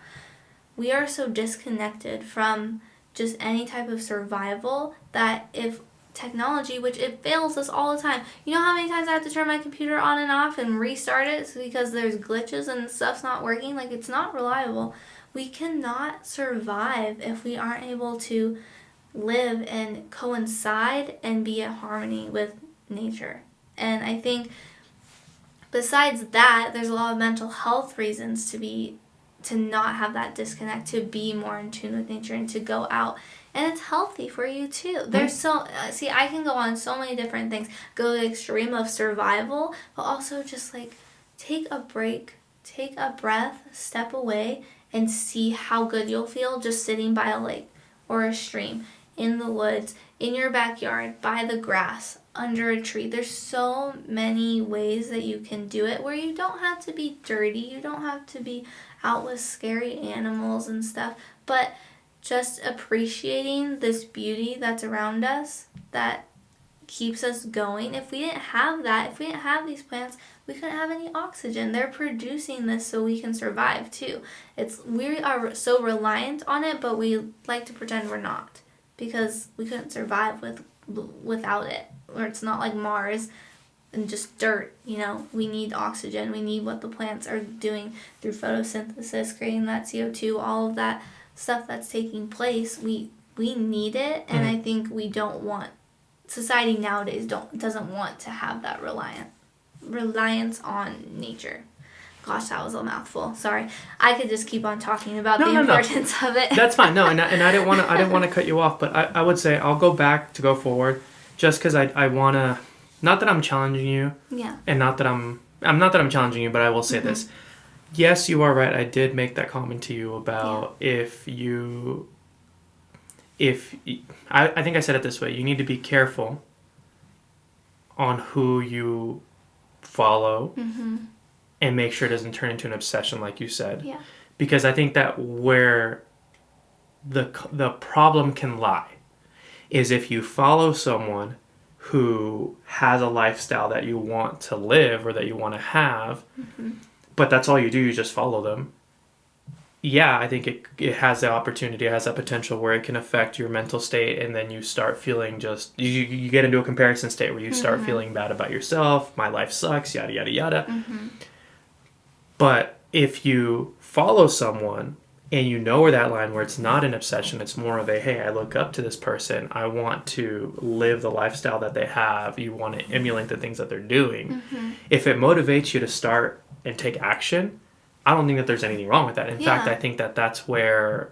We are so disconnected from just any type of survival that if technology, which it fails us all the time. You know how many times I have to turn my computer on and off and restart it because there's glitches and stuff's not working? Like, it's not reliable. We cannot survive if we aren't able to live and coincide and be in harmony with nature. And I think besides that, there's a lot of mental health reasons to not have that disconnect, to be more in tune with nature and to go out. And it's healthy for you too. There's I can go on so many different things. Go to the extreme of survival, but also just like take a break, take a breath, step away, and see how good you'll feel just sitting by a lake or a stream, in the woods, in your backyard, by the grass, under a tree. There's so many ways that you can do it where you don't have to be dirty. You don't have to be out with scary animals and stuff, but just appreciating this beauty that's around us that keeps us going. If we didn't have that, if we didn't have these plants, we couldn't have any oxygen. They're producing this so we can survive too. We are so reliant on it, but we like to pretend we're not, because we couldn't survive without it. Or it's not like Mars and just dirt, you know. We need oxygen. We need what the plants are doing through photosynthesis, creating that CO2, all of that stuff that's taking place. We need it, and I think society nowadays doesn't want to have that reliance on nature. Gosh, that was a mouthful. Sorry. I could just keep on talking about the importance of it. That's fine. No, and I didn't want to cut you off, but I would say I'll go forward, just because I want to, not that I'm challenging you. Yeah. And not that I'm challenging you, but I will say this. Yes, you are right. I did make that comment to you about I think I said it this way. You need to be careful on who you follow and make sure it doesn't turn into an obsession, like you said. Yeah. Because I think that where the problem can lie is if you follow someone who has a lifestyle that you want to live or that you want to have, but that's all you do, you just follow them. Yeah, I think it has the opportunity, it has that potential where it can affect your mental state, and then you start feeling you get into a comparison state where you start feeling bad about yourself, my life sucks, yada, yada, yada. But if you follow someone and you know where that line, where it's not an obsession, it's more of a, hey, I look up to this person, I want to live the lifestyle that they have, you want to emulate the things that they're doing. If it motivates you to start and take action, I don't think that there's anything wrong with that. In fact, I think that that's where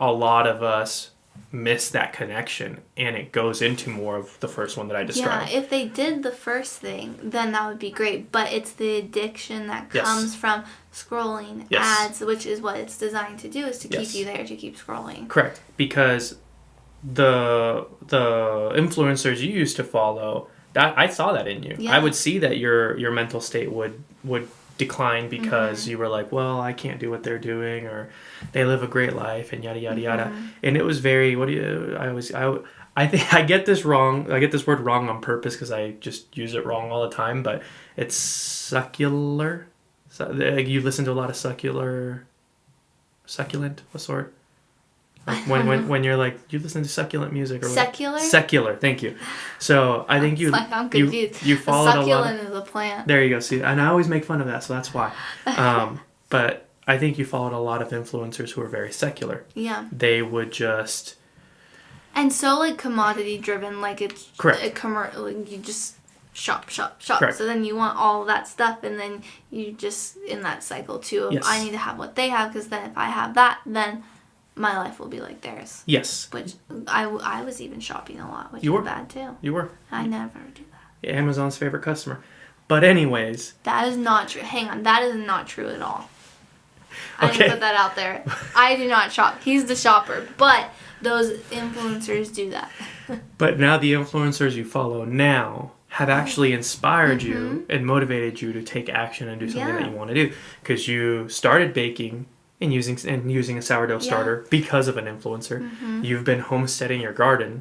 a lot of us miss that connection, and it goes into more of the first one that I described. Yeah, if they did the first thing, then that would be great. But it's the addiction that comes from scrolling ads, which is what it's designed to do, is to keep you there, to keep scrolling. Correct. Because the influencers you used to follow, that I saw that in you. Yeah. I would see that your mental state would decline because you were like, well, I can't do what they're doing, or they live a great life, and yada yada yada. And it was very, I think I get this wrong. I get this word wrong on purpose because I just use it wrong all the time. But it's succular. So, you listen to a lot of succulent. What sort? Like when you're like, you listen to succulent music or secular? Secular, thank you. So I think I'm confused. You followed a lot. Succulent is a plant. There you go. See, and I always make fun of that, so that's why. But I think you followed a lot of influencers who are very secular. Yeah. They would just. And so like commodity driven, like it's correct. Like you just shop. Correct. So then you want all of that stuff, and then you just in that cycle too of I need to have what they have, because then if I have that, then my life will be like theirs. Yes. Which I was even shopping a lot, which you were is bad too. You were. I never do that. Amazon's favorite customer. But anyways. That is not true. Hang on. That is not true at all. I need to put that out there. I do not shop. He's the shopper. But those influencers do that. But now the influencers you follow now have actually inspired you and motivated you to take action and do something that you want to do. Because you started baking and using a sourdough starter because of an influencer. You've been homesteading your garden,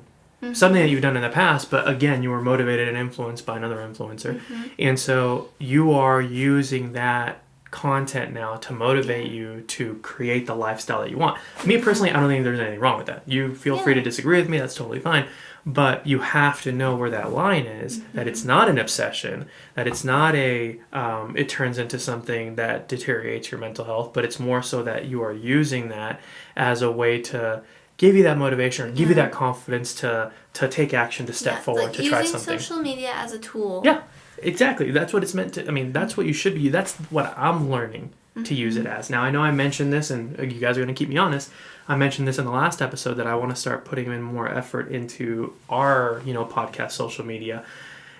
something that you've done in the past, but again, you were motivated and influenced by another influencer. And so you are using that content now to motivate you to create the lifestyle that you want. Me personally, I don't think there's anything wrong with that. You feel free to disagree with me, that's totally fine. But you have to know where that line is, that it's not an obsession, that it's not it turns into something that deteriorates your mental health, but it's more so that you are using that as a way to give you that motivation or give you that confidence to take action, to step forward, like to try something. using social media as a tool. Yeah. Exactly. That's what it's meant to. I mean, that's what you should be. That's what I'm learning to use it as. Now, I know I mentioned this, and you guys are going to keep me honest. I mentioned this in the last episode that I want to start putting in more effort into our, podcast, social media.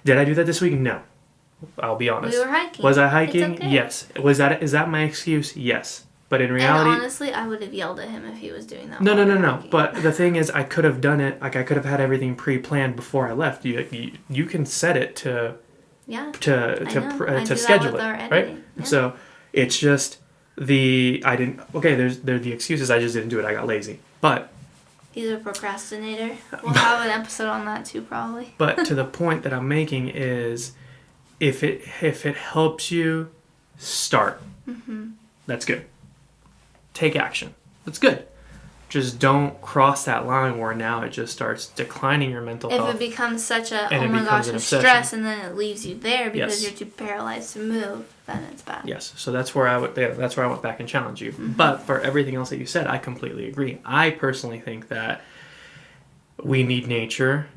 Did I do that this week? No. I'll be honest. We were hiking. Was I hiking? It's okay. Yes. Is that my excuse? Yes. But in reality, and honestly, I would have yelled at him if he was doing that. No. But the thing is, I could have done it. Like, I could have had everything pre-planned before I left. You can set it to schedule it, right? Yeah. So it's just there's the excuses. I just didn't do it. I got lazy. But he's a procrastinator. We'll have an episode on that too, probably. But to the point that I'm making is, if it helps you start, that's good. Take action. That's good. Just don't cross that line where now it just starts declining your mental health. If it becomes such a, oh my gosh, a stress, and then it leaves you there because you're too paralyzed to move, then it's bad. Yes. So that's where I went back and challenged you. But for everything else that you said, I completely agree. I personally think that we need nature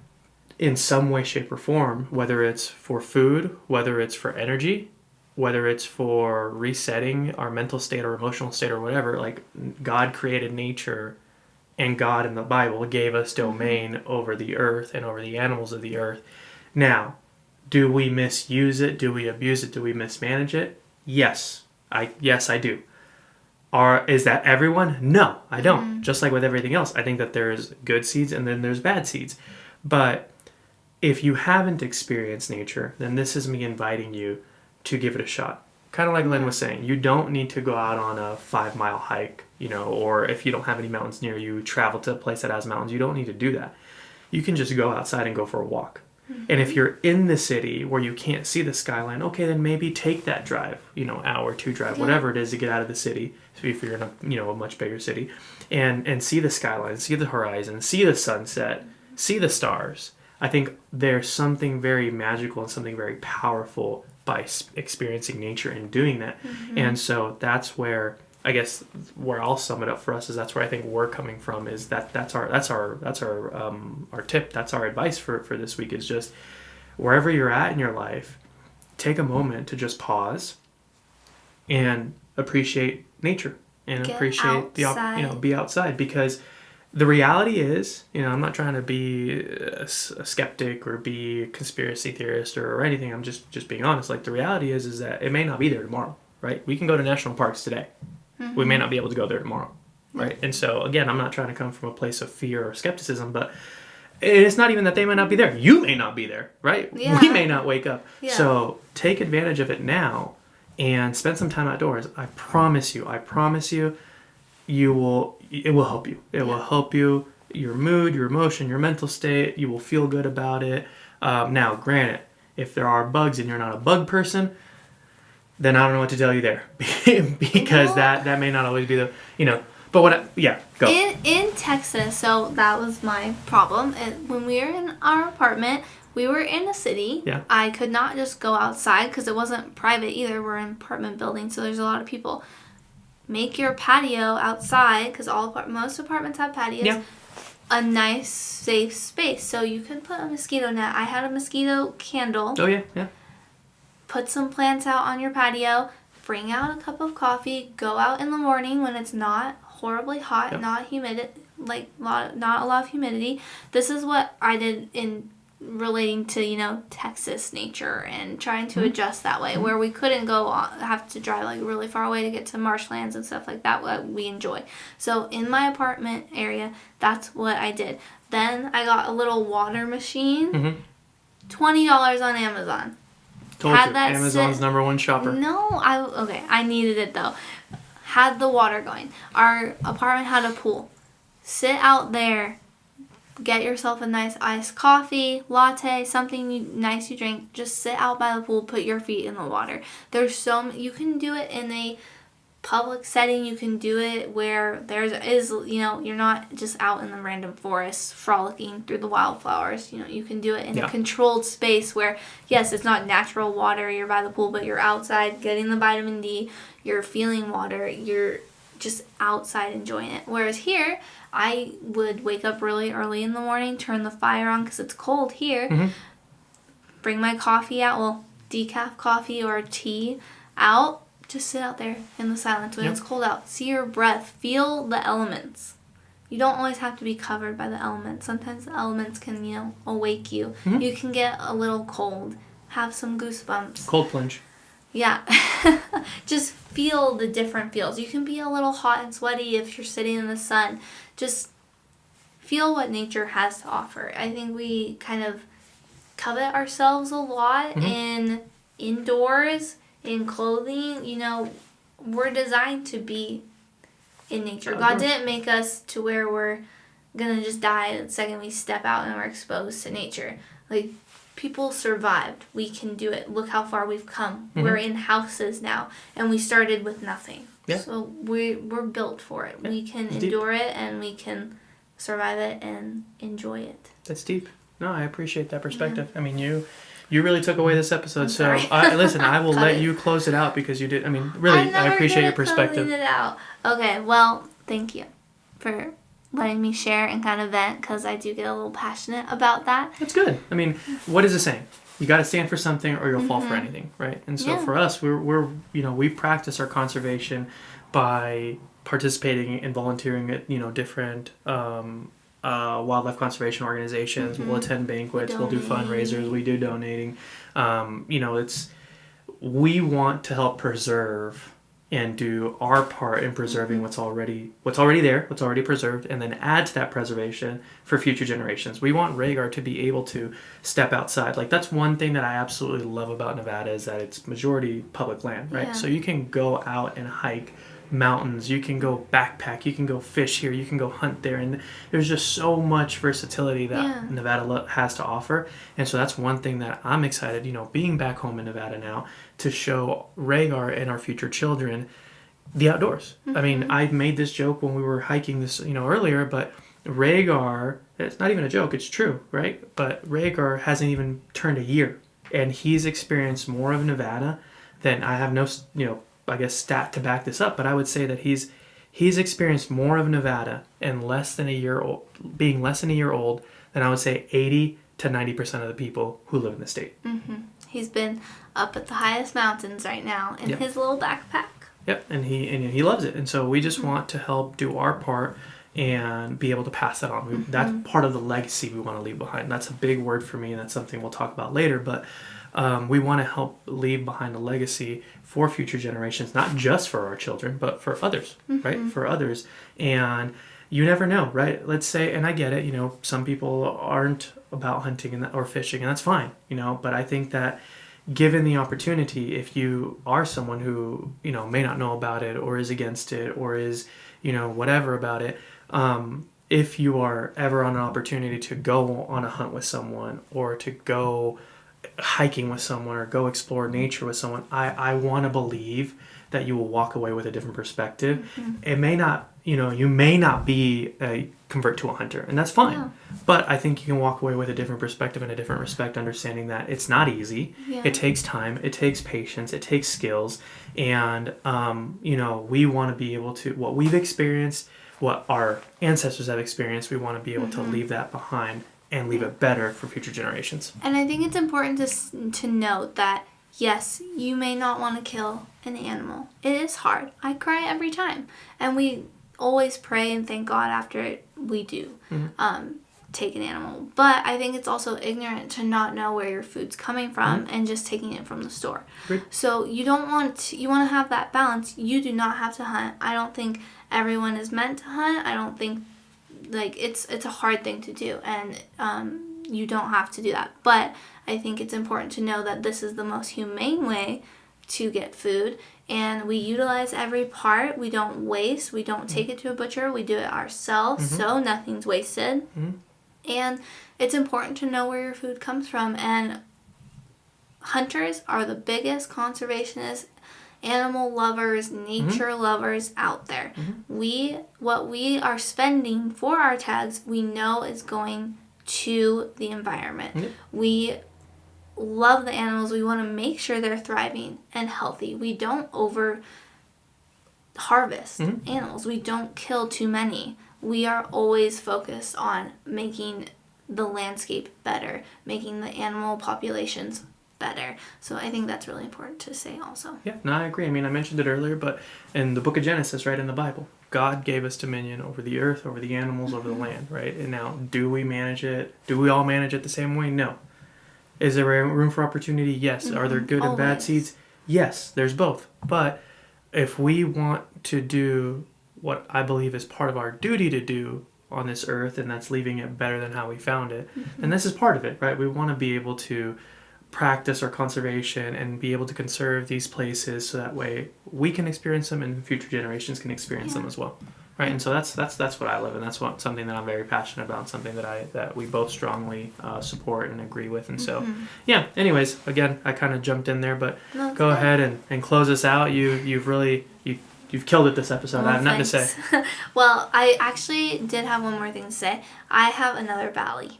in some way, shape, or form, whether it's for food, whether it's for energy, whether it's for resetting our mental state or emotional state or whatever. Like, God created nature, and God in the Bible gave us domain over the earth and over the animals of the earth. Now, do we misuse it? Do we abuse it? Do we mismanage it? Yes, I do. Is that everyone? No, I don't. Just like with everything else, I think that there's good seeds and then there's bad seeds. But if you haven't experienced nature, then this is me inviting you to give it a shot. Kind of like Lynn was saying, you don't need to go out on a 5-mile hike, or if you don't have any mountains near you, travel to a place that has mountains. You don't need to do that. You can just go outside and go for a walk. And if you're in the city where you can't see the skyline, okay, then maybe take that drive, hour, 2 drive, whatever it is to get out of the city. So if you're in a much bigger city, and see the skyline, see the horizon, see the sunset, see the stars. I think there's something very magical and something very powerful by experiencing nature and doing that. And so that's where, I guess, where I'll sum it up for us is that's where I think we're coming from, is that's our tip, that's our advice for this week, is just wherever you're at in your life, take a moment to just pause and appreciate nature and appreciate be outside, because the reality is, I'm not trying to be a skeptic or be a conspiracy theorist or anything. I'm just being honest. Like, the reality is that it may not be there tomorrow, right? We can go to national parks today. We may not be able to go there tomorrow, right? And so, again, I'm not trying to come from a place of fear or skepticism, but it's not even that they might not be there. You may not be there, right? Yeah. We may not wake up. Yeah. So take advantage of it now and spend some time outdoors. I promise you, it will help you. It will help you, your mood, your emotion, your mental state. You will feel good about it. Now, granted, if there are bugs and you're not a bug person, then I don't know what to tell you there. Because that may not always be but go. In Texas, so that was my problem. When we were in our apartment, we were in a city. Yeah. I could not just go outside because it wasn't private either. We're in an apartment building, so there's a lot of people. Make your patio outside, because most apartments have patios. Yeah. A nice, safe space. So you can put a mosquito net. I had a mosquito candle. Oh, yeah. Put some plants out on your patio. Bring out a cup of coffee. Go out in the morning when it's not horribly hot, not humid, not a lot of humidity. This is what I did in relating to Texas nature and trying to adjust that way, where we couldn't have to drive really far away to get to marshlands and stuff like that, what we enjoy. So in my apartment area, that's what I did. Then I got a little water machine, $20 on Amazon. Told you, Amazon's number one shopper. No, I needed it though. Had the water going. Our apartment had a pool. Sit out there. Get yourself a nice iced coffee, latte, something nice you drink. Just sit out by the pool, put your feet in the water. You can do it in a public setting. You can do it where you're not just out in the random forest frolicking through the wildflowers. You can do it in a controlled space where, yes, it's not natural water, you're by the pool, but you're outside getting the vitamin D, you're feeling water, you're just outside enjoying it. Whereas here, I would wake up really early in the morning, turn the fire on because it's cold here, bring my coffee out. Well, decaf coffee or tea out, just sit out there in the silence when it's cold out. See your breath. Feel the elements. You don't always have to be covered by the elements. Sometimes the elements can, awake you. Mm-hmm. You can get a little cold. Have some goosebumps. Cold plunge. Yeah. Just feel the different feels. You can be a little hot and sweaty if you're sitting in the sun. Just feel what nature has to offer. I think we kind of covet ourselves a lot in indoors, in clothing. We're designed to be in nature. God didn't make us to where we're gonna just die the second we step out and we're exposed to nature. Like, people survived. We can do it. Look how far we've come. Mm-hmm. We're in houses now, and we started with nothing. Yeah. So we're built for it. Yeah. We can endure it, and we can survive it and enjoy it. That's deep. No, I appreciate that perspective. Yeah. I mean, you really took away this episode, so I will let you close it out because you did. I mean, really, I appreciate your perspective. It out. Okay, well, thank you for letting me share and kind of vent, because I do get a little passionate about that. That's good. I mean, what is it saying? You got to stand for something or you'll fall for anything, right? And so for us, we're we practice our conservation by participating and volunteering at different wildlife conservation organizations. We'll attend banquets. We'll do fundraisers. We do donating. We want to help preserve and do our part in preserving what's already there, what's already preserved, and then add to that preservation for future generations. We want Rhaegar to be able to step outside. Like, that's one thing that I absolutely love about Nevada, is that it's majority public land, right? Yeah. So you can go out and hike mountains, you can go backpack, you can go fish here, you can go hunt there, and there's just so much versatility that Nevada has to offer. And so that's one thing that I'm excited, being back home in Nevada now, to show Rhaegar and our future children the outdoors. I mean, I made this joke when we were hiking this earlier, but Rhaegar, it's not even a joke, it's true, right? But Rhaegar hasn't even turned a year, and he's experienced more of Nevada than I have I guess stat to back this up, but I would say that he's experienced more of Nevada in less than a year old than I would say 80 to 90% of the people who live in the state. Mm-hmm. He's been up at the highest mountains right now in his little backpack. Yep, and he loves it, and so we just want to help do our part and be able to pass that on. That's part of the legacy we want to leave behind. That's a big word for me, and that's something we'll talk about later, but we want to help leave behind a legacy for future generations, not just for our children, but for others, right? For others. And you never know, right? Let's say, and I get it, some people aren't about hunting or fishing, and that's fine, but I think that given the opportunity, if you are someone who, may not know about it or is against it or is, whatever about it, if you are ever on an opportunity to go on a hunt with someone or to go hiking with someone or go explore nature with someone, I want to believe that you will walk away with a different perspective. It may not, you may not be a convert to a hunter, and that's fine. Yeah. But I think you can walk away with a different perspective and a different respect, understanding that it's not easy. Yeah. It takes time, it takes patience, it takes skills, and we want to be able to, what we've experienced, what our ancestors have experienced, we want to be able to leave that behind and leave it better for future generations. And I think it's important to note that, yes, you may not want to kill an animal. It is hard. I cry every time. And we always pray and thank God after we do take an animal. But I think it's also ignorant to not know where your food's coming from and just taking it from the store. Great. So you want to have that balance. You do not have to hunt. I don't think everyone is meant to hunt. I don't think it's a hard thing to do, and you don't have to do that. But I think it's important to know that this is the most humane way to get food, and we utilize every part. We don't waste. We don't take it to a butcher. We do it ourselves, so nothing's wasted. And it's important to know where your food comes from, and hunters are the biggest conservationists, animal lovers, nature lovers out there. What we are spending for our tags, we know is going to the environment. We love the animals. We want to make sure they're thriving and healthy. We don't over harvest animals. We don't kill too many. We are always focused on making the landscape better, making the animal populations better. So I think that's really important to say also. Yeah, no, I agree. I mean, I mentioned it earlier, but in the book of Genesis, right, in the Bible, God gave us dominion over the earth, over the animals, over the land, right? And now, do we manage it? Do we all manage it the same way? No. Is there room for opportunity? Yes. Are there good and bad Always. seeds? Yes, there's both. But if we want to do what I believe is part of our duty to do on this earth, and that's leaving it better than how we found it, and this is part of it, right? We want to be able to practice our conservation and be able to conserve these places so that way we can experience them and future generations can experience them as well, right? And so that's what I live, and that's something that I'm very passionate about, something that we both strongly support and agree with. And so yeah, anyways, again, I kind of jumped in there, but go ahead and close us out. You've killed it this episode. I have nothing to say. Well, I actually did have one more thing to say. I have another valley.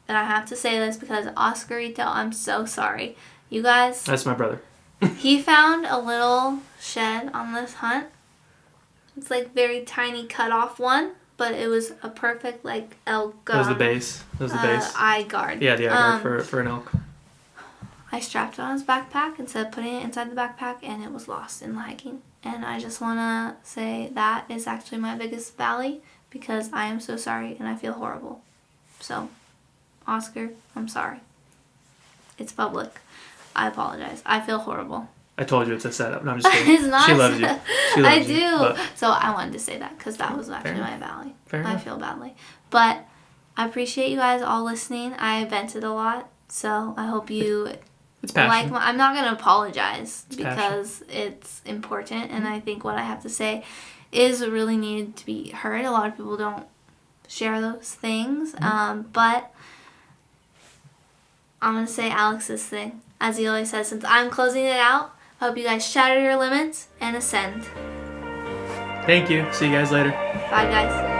And I have to say this because Oscarito, I'm so sorry. You guys... That's my brother. He found a little shed on this hunt. It's like very tiny cut off one, but it was a perfect like elk. That was the base. Eye guard. Yeah, the eye guard for an elk. I strapped it on his backpack instead of putting it inside the backpack, and it was lost in the hiking. And I just want to say that is actually my biggest valley because I am so sorry and I feel horrible. So, Oscar, I'm sorry. It's public. I apologize. I feel horrible. I told you it's a setup. No, I'm just kidding. It's not. She loves you. I do. So I wanted to say that because that was actually my valley. I feel badly. But I appreciate you guys all listening. I vented a lot. So I hope you like I'm not going to apologize because it's important. And I think what I have to say is really needed to be heard. A lot of people don't share those things. But I'm going to say Alex's thing. As he always says, since I'm closing it out, I hope you guys shatter your limits and ascend. Thank you. See you guys later. Bye, guys.